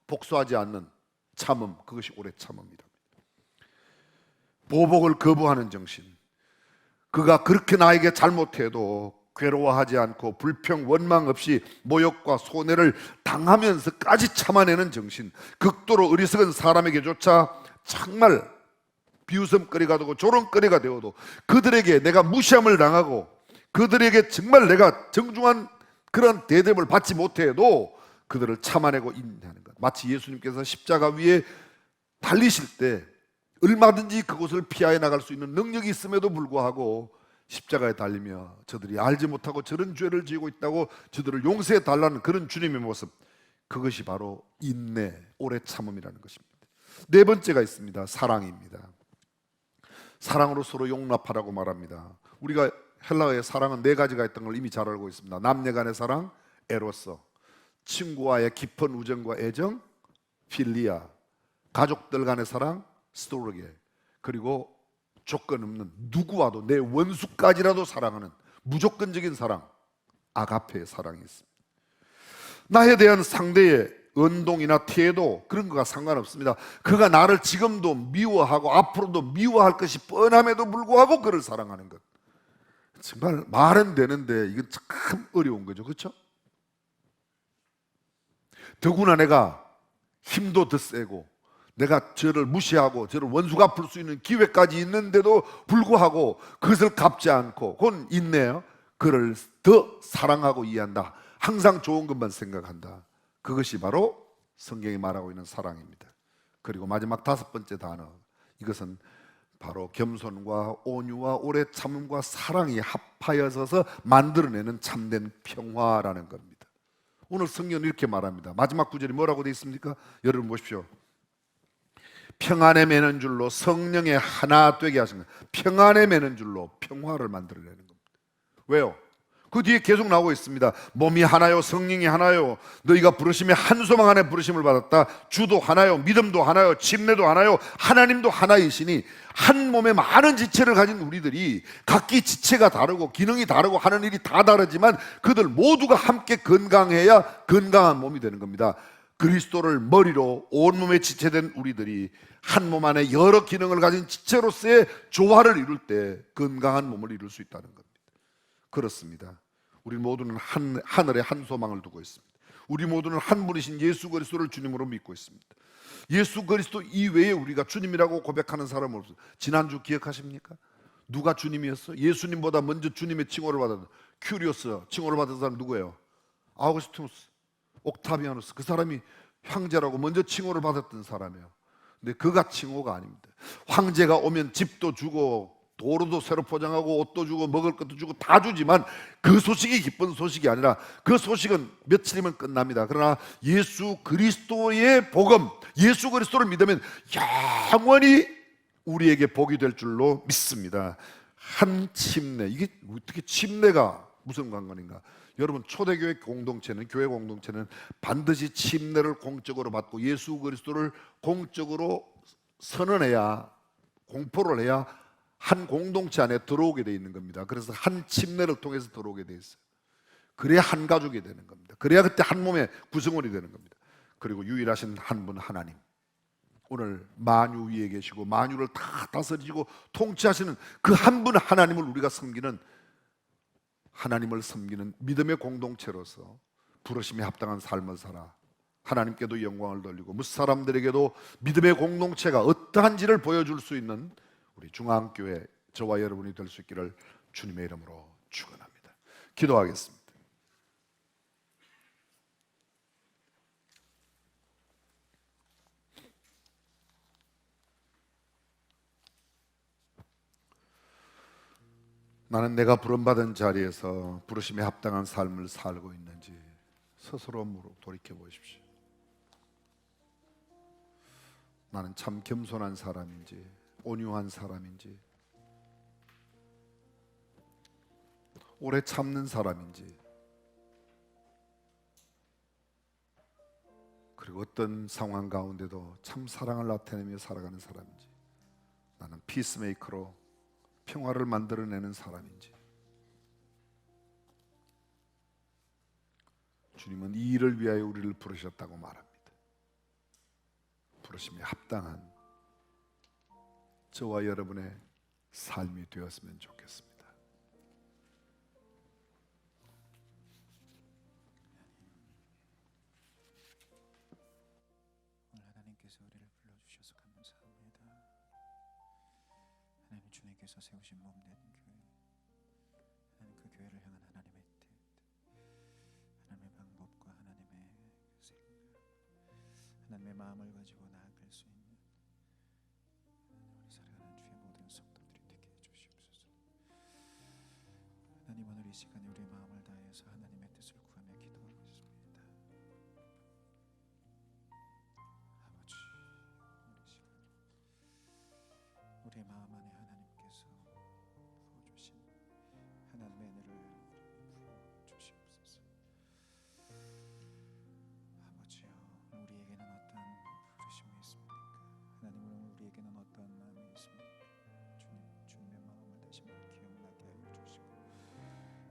복수하지 않는 참음, 그것이 오래 참음이다. 보복을 거부하는 정신. 그가 그렇게 나에게 잘못해도 괴로워하지 않고 불평, 원망 없이 모욕과 손해를 당하면서까지 참아내는 정신. 극도로 어리석은 사람에게조차 정말 비웃음거리가 되고 조롱거리가 되어도 그들에게 내가 무시함을 당하고 그들에게 정말 내가 정중한 그런 대접을 받지 못해도 그들을 참아내고 인내하는 것. 마치 예수님께서 십자가 위에 달리실 때 얼마든지 그곳을 피하여 나갈 수 있는 능력이 있음에도 불구하고 십자가에 달리며 저들이 알지 못하고 저런 죄를 지고 있다고 저들을 용서해 달라는 그런 주님의 모습, 그것이 바로 인내, 오래 참음이라는 것입니다. 네 번째가 있습니다. 사랑입니다. 사랑으로 서로 용납하라고 말합니다. 우리가 헬라어의 사랑은 네 가지가 있던 걸 이미 잘 알고 있습니다. 남녀 간의 사랑, 에로서, 친구와의 깊은 우정과 애정, 필리아, 가족들 간의 사랑, 스토르게, 그리고 조건 없는 누구와도 내 원수까지라도 사랑하는 무조건적인 사랑, 아가페의 사랑이 있습니다. 나에 대한 상대의 언동이나 태도 그런 거가 상관없습니다. 그가 나를 지금도 미워하고 앞으로도 미워할 것이 뻔함에도 불구하고 그를 사랑하는 것, 정말 말은 되는데 이건 참 어려운 거죠. 그렇죠? 더구나 내가 힘도 더 세고 내가 저를 무시하고 저를 원수 갚을 수 있는 기회까지 있는데도 불구하고 그것을 갚지 않고 그건 인내요. 그를 더 사랑하고 이해한다. 항상 좋은 것만 생각한다. 그것이 바로 성경이 말하고 있는 사랑입니다. 그리고 마지막 5번째 단어, 이것은 바로 겸손과 온유와 오래 참음과 사랑이 합하여서 만들어내는 참된 평화라는 겁니다. 오늘 성경은 이렇게 말합니다. 마지막 구절이 뭐라고 되어 있습니까? 여러분 보십시오. 평안에 매는 줄로 성령의 하나 되게 하신 겁니다. 평안에 매는 줄로 평화를 만들어내는 겁니다. 왜요? 그 뒤에 계속 나오고 있습니다. 몸이 하나요, 성령이 하나요, 너희가 부르심에 한 소망 안에 부르심을 받았다. 주도 하나요, 믿음도 하나요, 침례도 하나요, 하나님도 하나이시니. 한 몸에 많은 지체를 가진 우리들이 각기 지체가 다르고 기능이 다르고 하는 일이 다 다르지만 그들 모두가 함께 건강해야 건강한 몸이 되는 겁니다. 그리스도를 머리로 온몸에 지체된 우리들이 한 몸 안에 여러 기능을 가진 지체로서의 조화를 이룰 때 건강한 몸을 이룰 수 있다는 겁니다. 그렇습니다. 우리 모두는 하늘에 한 소망을 두고 있습니다. 우리 모두는 한 분이신 예수 그리스도를 주님으로 믿고 있습니다. 예수 그리스도 이외에 우리가 주님이라고 고백하는 사람은 없어요. 지난주 기억하십니까? 누가 주님이었어? 예수님보다 먼저 주님의 칭호를 받았던 큐리오스 칭호를 받은 사람 누구예요? 아우구스티누스, 옥타비아누스. 그 사람이 황제라고 먼저 칭호를 받았던 사람이에요. 근데 그가 칭호가 아닙니다. 황제가 오면 집도 주고 도로도 새로 포장하고 옷도 주고 먹을 것도 주고 다 주지만 그 소식이 기쁜 소식이 아니라 그 소식은 며칠이면 끝납니다. 그러나 예수 그리스도의 복음, 예수 그리스도를 믿으면 영원히 우리에게 복이 될 줄로 믿습니다. 한 침례, 이게 어떻게 침례가 무슨 관건인가? 여러분, 초대교회 공동체는, 교회 공동체는 반드시 침례를 공적으로 받고 예수 그리스도를 공적으로 선언해야, 공포를 해야 한 공동체 안에 들어오게 되어 있는 겁니다. 그래서 한 침례를 통해서 들어오게 되어 있어요. 그래야 한 가족이 되는 겁니다. 그래야 그때 한 몸의 구성원이 되는 겁니다. 그리고 유일하신 한 분 하나님, 오늘 만유 위에 계시고 만유를 다 다스리시고 통치하시는 그 한 분 하나님을 우리가 섬기는, 하나님을 섬기는 믿음의 공동체로서 부르심에 합당한 삶을 살아 하나님께도 영광을 돌리고 뭇 사람들에게도 믿음의 공동체가 어떠한지를 보여줄 수 있는 우리 중앙교회 저와 여러분이 될 수 있기를 주님의 이름으로 축원합니다. 기도하겠습니다. 나는 내가 부름받은 자리에서 부르심에 합당한 삶을 살고 있는지 스스로 돌이켜 보십시오. 나는 참 겸손한 사람인지, 온유한 사람인지, 오래 참는 사람인지, 그리고 어떤 상황 가운데도 참 사랑을 나타내며 살아가는 사람인지, 나는 피스메이커로 평화를 만들어내는 사람인지. 주님은 이 일을 위하여 우리를 부르셨다고 말합니다. 부르심에 합당한 저와 여러분의 삶이 되었으면 좋겠습니다. 오늘 하나님께서 우리를 불러주셔서 감사합니다. 하나님, 주님께서 세우신 몸된 교회, 하나님, 그 교회를 향한 하나님의 뜻, 하나님의 방법과 하나님의 생각, 하나님의 마음을 가지고 나아갈 수 있는 우리 살아가는 주의 모든 성도들이 되게 해주시옵소서. 하나님, 오늘 이 시간에 우리의 마음을 다해서 하나님의 뜻을 구하며 기도하고 있습니다. 아버지, 오늘 이 시간 우리의 마음 안에 하나님께서 부어주신 하나님의 은혜를 부어주시옵소서. 아버지여, 우리에게는 어떤 부르심이 있습니까? 하나님, 오늘 우리에게는 어떤 마음이 있습니까? 주님의 마음을 다시 한번 기억나게 하여 주시고,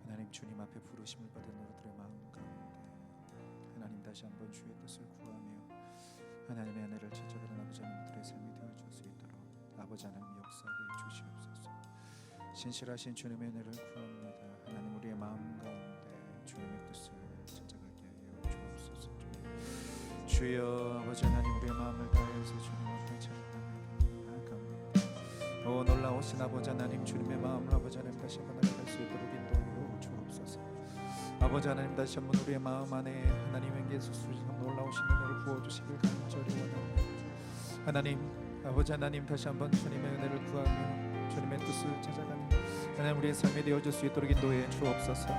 하나님, 주님 앞에 부르심을 받은 우리들의 마음 가운데 하나님 다시 한번 주의 뜻을 구하며 하나님의 은혜를 찾아가는 아버지 하나님들의 삶이 되어줄 수 있도록 아버지 하나님 역사하게 주시옵소서. 신실하신 주님의 은혜를 구합니다. 하나님, 우리의 마음 가운데 주님의 뜻을 찾아가게 하여 주옵소서. 주여, 아버지 하나님, 우리의 마음을 다해서 주님 앞에 찬양합니다. 오 놀라우신 아버지 하나님, 주님의 마음을 아버지 하나님 다시 한번 알아갈 수 있도록 인도하여 주옵소서. 아버지 하나님, 다시 한번 우리의 마음 안에 하나님에게서 쏟으시는 놀라우신 은혜를 부어주시길 간절히 원합니다. 하나님, 아버지 하나님, 다시 한번 주님의 은혜를 구하며 주님의 뜻을 찾아가는 하나님 우리의 삶이 되어질 수 있도록 인도해 주옵소서.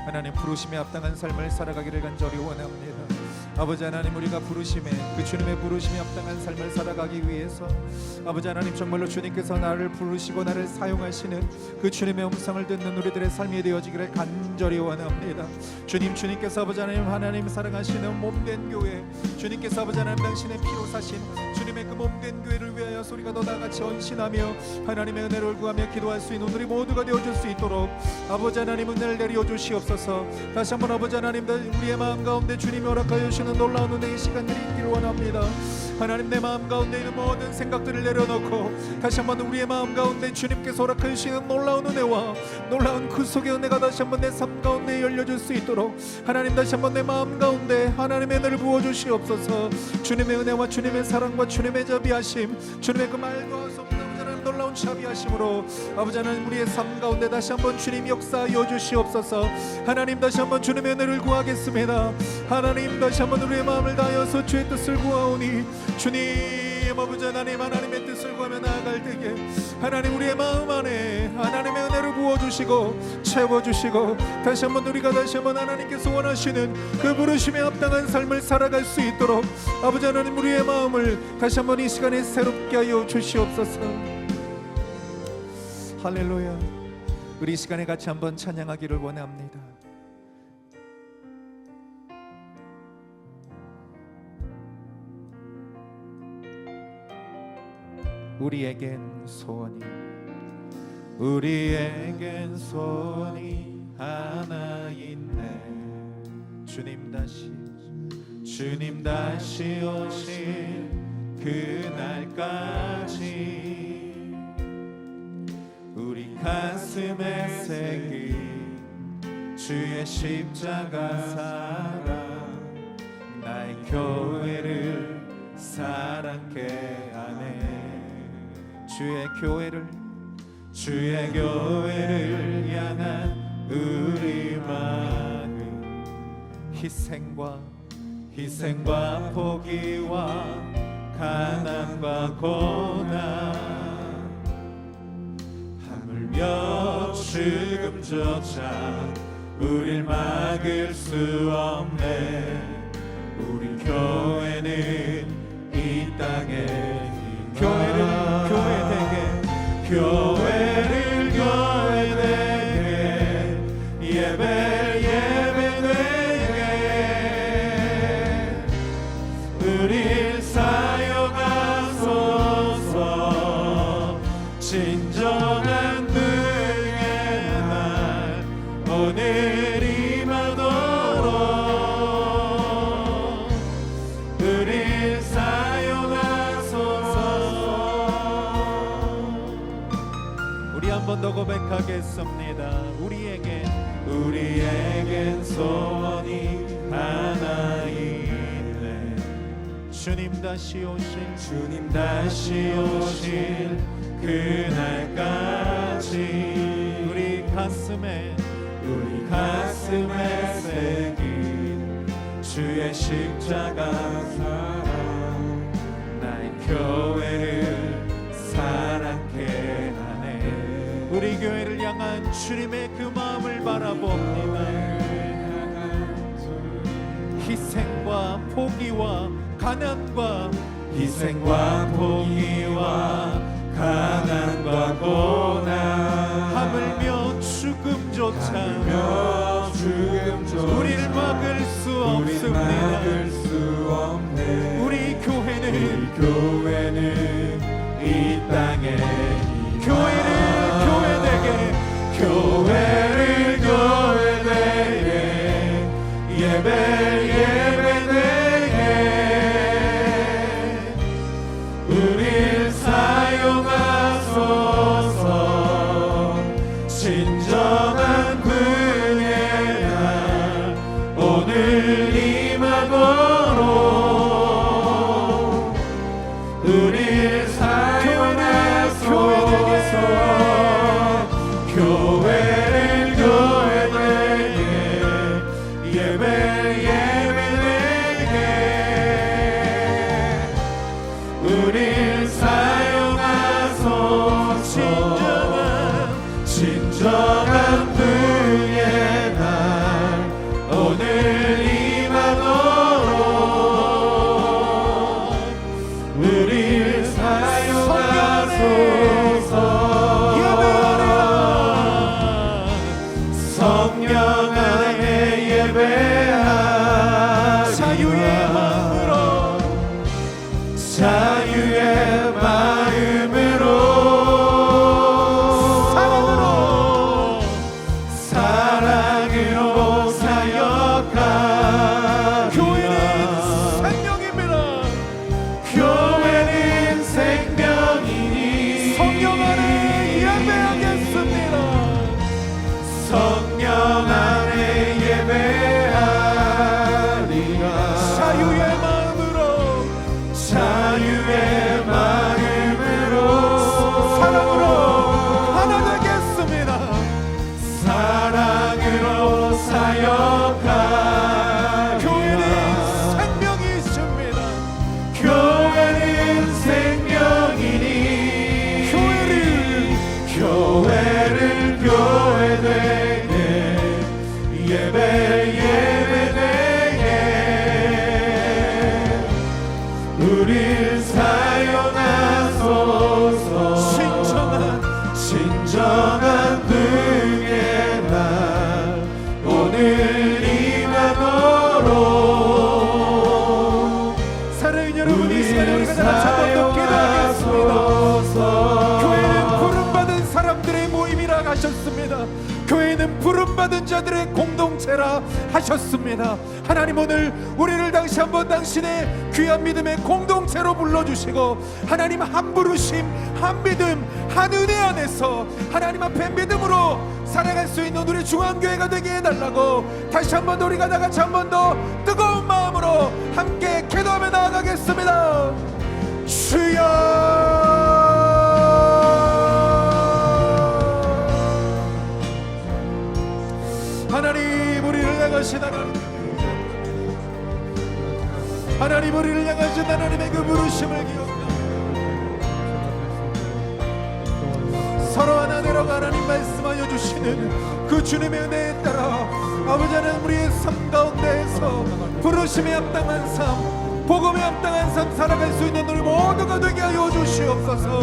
하나님, 부르심에 합당한 삶을 살아가기를 간절히 원합니다. 아버지 하나님, 우리가 부르심에, 그 주님의 부르심에 합당한 삶을 살아가기 위해서 아버지 하나님, 정말로 주님께서 나를 부르시고 나를 사용하시는 그 주님의 음성을 듣는 우리들의 삶이 되어지기를 간절히 원합니다. 주님께서 아버지 하나님 사랑하시는 몸된 교회, 주님께서 아버지 하나님 당신의 피로 사신 주님의 그 몸된 교회를 위하여 우리가 더 나같이 헌신하며 하나님의 은혜를 구하며 기도할 수 있는 우리 모두가 되어줄 수 있도록 아버지 하나님 은혜를 내려 주시옵소서. 다시 한번 아버지 하나님, 우리의 마음 가운데 주님이 허락하여 주시는 놀라운 은혜의 시간들이 있기를 원합니다. 하나님, 내 마음 가운데 있는 모든 생각들을 내려놓고 다시 한번 우리의 마음 가운데 주님께서 허락하여 주시는 놀라운 은혜와 놀라운 그 속의 은혜가 다시 한번 내 삶 가운데 열려줄 수 있도록 하나님, 다시 한번 내 마음 가운데 하나님의 은혜를 부어주시옵소서. 주님의 은혜와 주님의 사랑과 주님의 자비하심, 주님의 그 말도 할 수 없는 놀라운 자비하심으로 아버지 하나님, 우리의 삶 가운데 다시 한번 주님 역사하여 주시옵소서. 하나님, 다시 한번 주님의 은혜를 구하겠습니다. 하나님, 다시 한번 우리의 마음을 다하여서 주의 뜻을 구하오니 주님 아버지 하나님, 하나님의 뜻을 구하며 나아갈 때에 하나님 우리의 마음 안에 하나님의 은혜를 부어주시고 채워주시고 다시 한번 우리가 다시 한번 하나님께서 원하시는 그 부르심에 합당한 삶을 살아갈 수 있도록 아버지 하나님, 우리의 마음을 다시 한번 이 시간에 새롭게 하여 주시옵소서. 할렐루야. 우리 이 시간에 같이 한번 찬양하기를 원합니다. 우리에겐 소원이 하나 있네. 주님 다시 오실 그날까지 우리 가슴에 새긴 주의 십자가 사랑, 나의 교회를 사랑케 하네. 주의 교회를 향한 우리 마음, 희생과 포기와 가난과 고난, 하물며 죽음조차 우릴 막을 수 없네. 우리 교회는 이 땅에 교회를 교회되게 예배되게 우릴 사용하소서. 진정한 능의 날 오늘 임하도록 우릴 사용하소서. 우리 한 번 더 고백하겠습니다. 우리에겐 소원이 하나 있네. 주님 다시 오실 그날까지 우리 가슴에 새긴 주의 십자가 사랑, 나의 교회를 사랑케 하네. 우리 교회를 향한 주님의 그 마음을 바라봅니다. 희생과 포기와 가난과 고난, 하물며 죽음조차 우리를 막을 수 없습니다. 우리 교회는 이 땅에 교회를 교회되게 예배되게 우릴 사용하소서. 진정한 분의 날 오늘 임하도록 우릴 사용하소서. 교회를 진정한 부의 날 오늘 임하도록 우릴 사용하소서. 성령 안에 예배하리라. 자유의 마음으로 사랑으로 사역하리라. 교회는 생명이니 성령 안에 예배하겠습니다. 성령 안에 예배하리라. 자유의 마음으로 사랑으로 하나 되겠습니다. 사랑으로 사역하리라. 교회는 생명이 있습니다. 교회는 생명이니 교회를 교회되게 예배되게 우릴 사용하소서. 진정한 부의 날 오늘 임하도록 사랑하는 여러분, 이 시간에 우리가 다 한번 더 기도하겠습니다. 교회는 부름받은 사람들의 모임이라 하셨습니다. 교회는 부름받은 자들의 공동체라 하셨습니다. 하나님, 오늘 우리를 다시 한번 당신의 귀한 믿음의 공동체로 불러주시고 하나님, 한 부르심, 한 믿음, 한 은혜 안에서 하나님 앞에 믿음으로 살아갈 수 있는 우리 중앙교회가 되게 해달라고 다시 한번 우리가 다같이 한 번 더 뜨거운 마음으로 함께 기도하며 나아가겠습니다. 주여, 하나님, 우리를 향하신 하나님, 우리를 향하신 하나님의 그 부르심을 기억하며 서로 하나 되라고 하나님 말씀하여 주시는 그 주님의 은혜에 따라 아버지 하나님, 우리의 삶 가운데에서 부르심에 합당한 삶, 복음에 합당한 삶 살아갈 수 있는 우리 모두가 되게 하여 주시옵소서.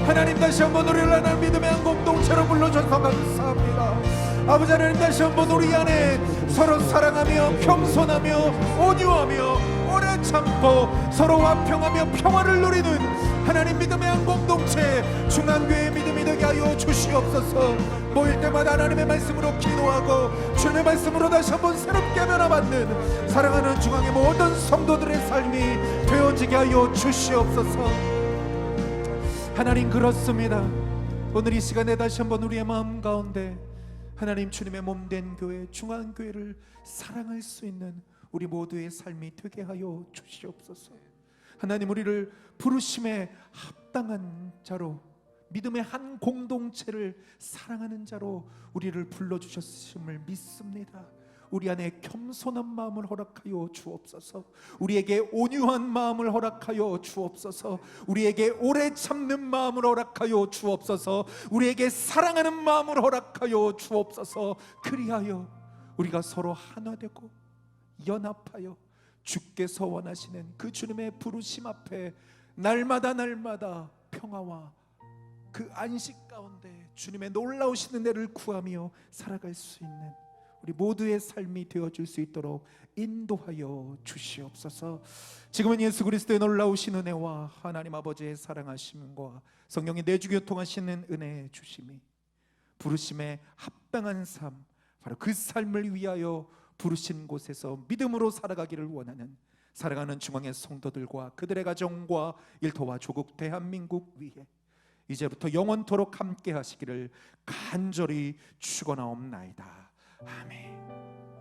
하나님, 다시 한번 우리를 하나님 믿음의 한 공동체로 불러주셔서 감사합니다. 아버지 하나님, 다시 한번 우리 안에 서로 사랑하며 겸손하며 온유하며 오래 참고 서로 화평하며 평화를 누리는 하나님 믿음의 한 공동체 중앙교회의 믿음이 되게 하여 주시옵소서. 모일 때마다 하나님의 말씀으로 기도하고 주님의 말씀으로 다시 한번 새롭게 변화받는 사랑하는 중앙의 모든 성도들의 삶이 되어지게 하여 주시옵소서. 하나님, 그렇습니다. 오늘 이 시간에 다시 한번 우리의 마음 가운데 하나님 주님의 몸된 교회 중앙교회를 사랑할 수 있는 우리 모두의 삶이 되게 하여 주시옵소서. 하나님, 우리를 부르심에 합당한 자로 믿음의 한 공동체를 사랑하는 자로 우리를 불러주셨음을 믿습니다. 우리 안에 겸손한 마음을 허락하여 주옵소서. 우리에게 온유한 마음을 허락하여 주옵소서. 우리에게 오래 참는 마음을 허락하여 주옵소서. 우리에게 사랑하는 마음을 허락하여 주옵소서. 그리하여 우리가 서로 하나 되고 연합하여 주께서 원하시는 그 주님의 부르심 앞에 날마다 평화와 그 안식 가운데 주님의 놀라우신 은혜를 구하며 살아갈 수 있는 우리 모두의 삶이 되어줄 수 있도록 인도하여 주시옵소서. 지금은 예수 그리스도의 놀라우신 은혜와 하나님 아버지의 사랑하심과 성령의 내주교통하시는 은혜의 주심이 부르심에 합당한 삶, 바로 그 삶을 위하여 부르신 곳에서 믿음으로 살아가기를 원하는 사랑하는 중앙의 성도들과 그들의 가정과 일터와 조국 대한민국 위에 이제부터 영원토록 함께 하시기를 간절히 축원하옵나이다. 아멘.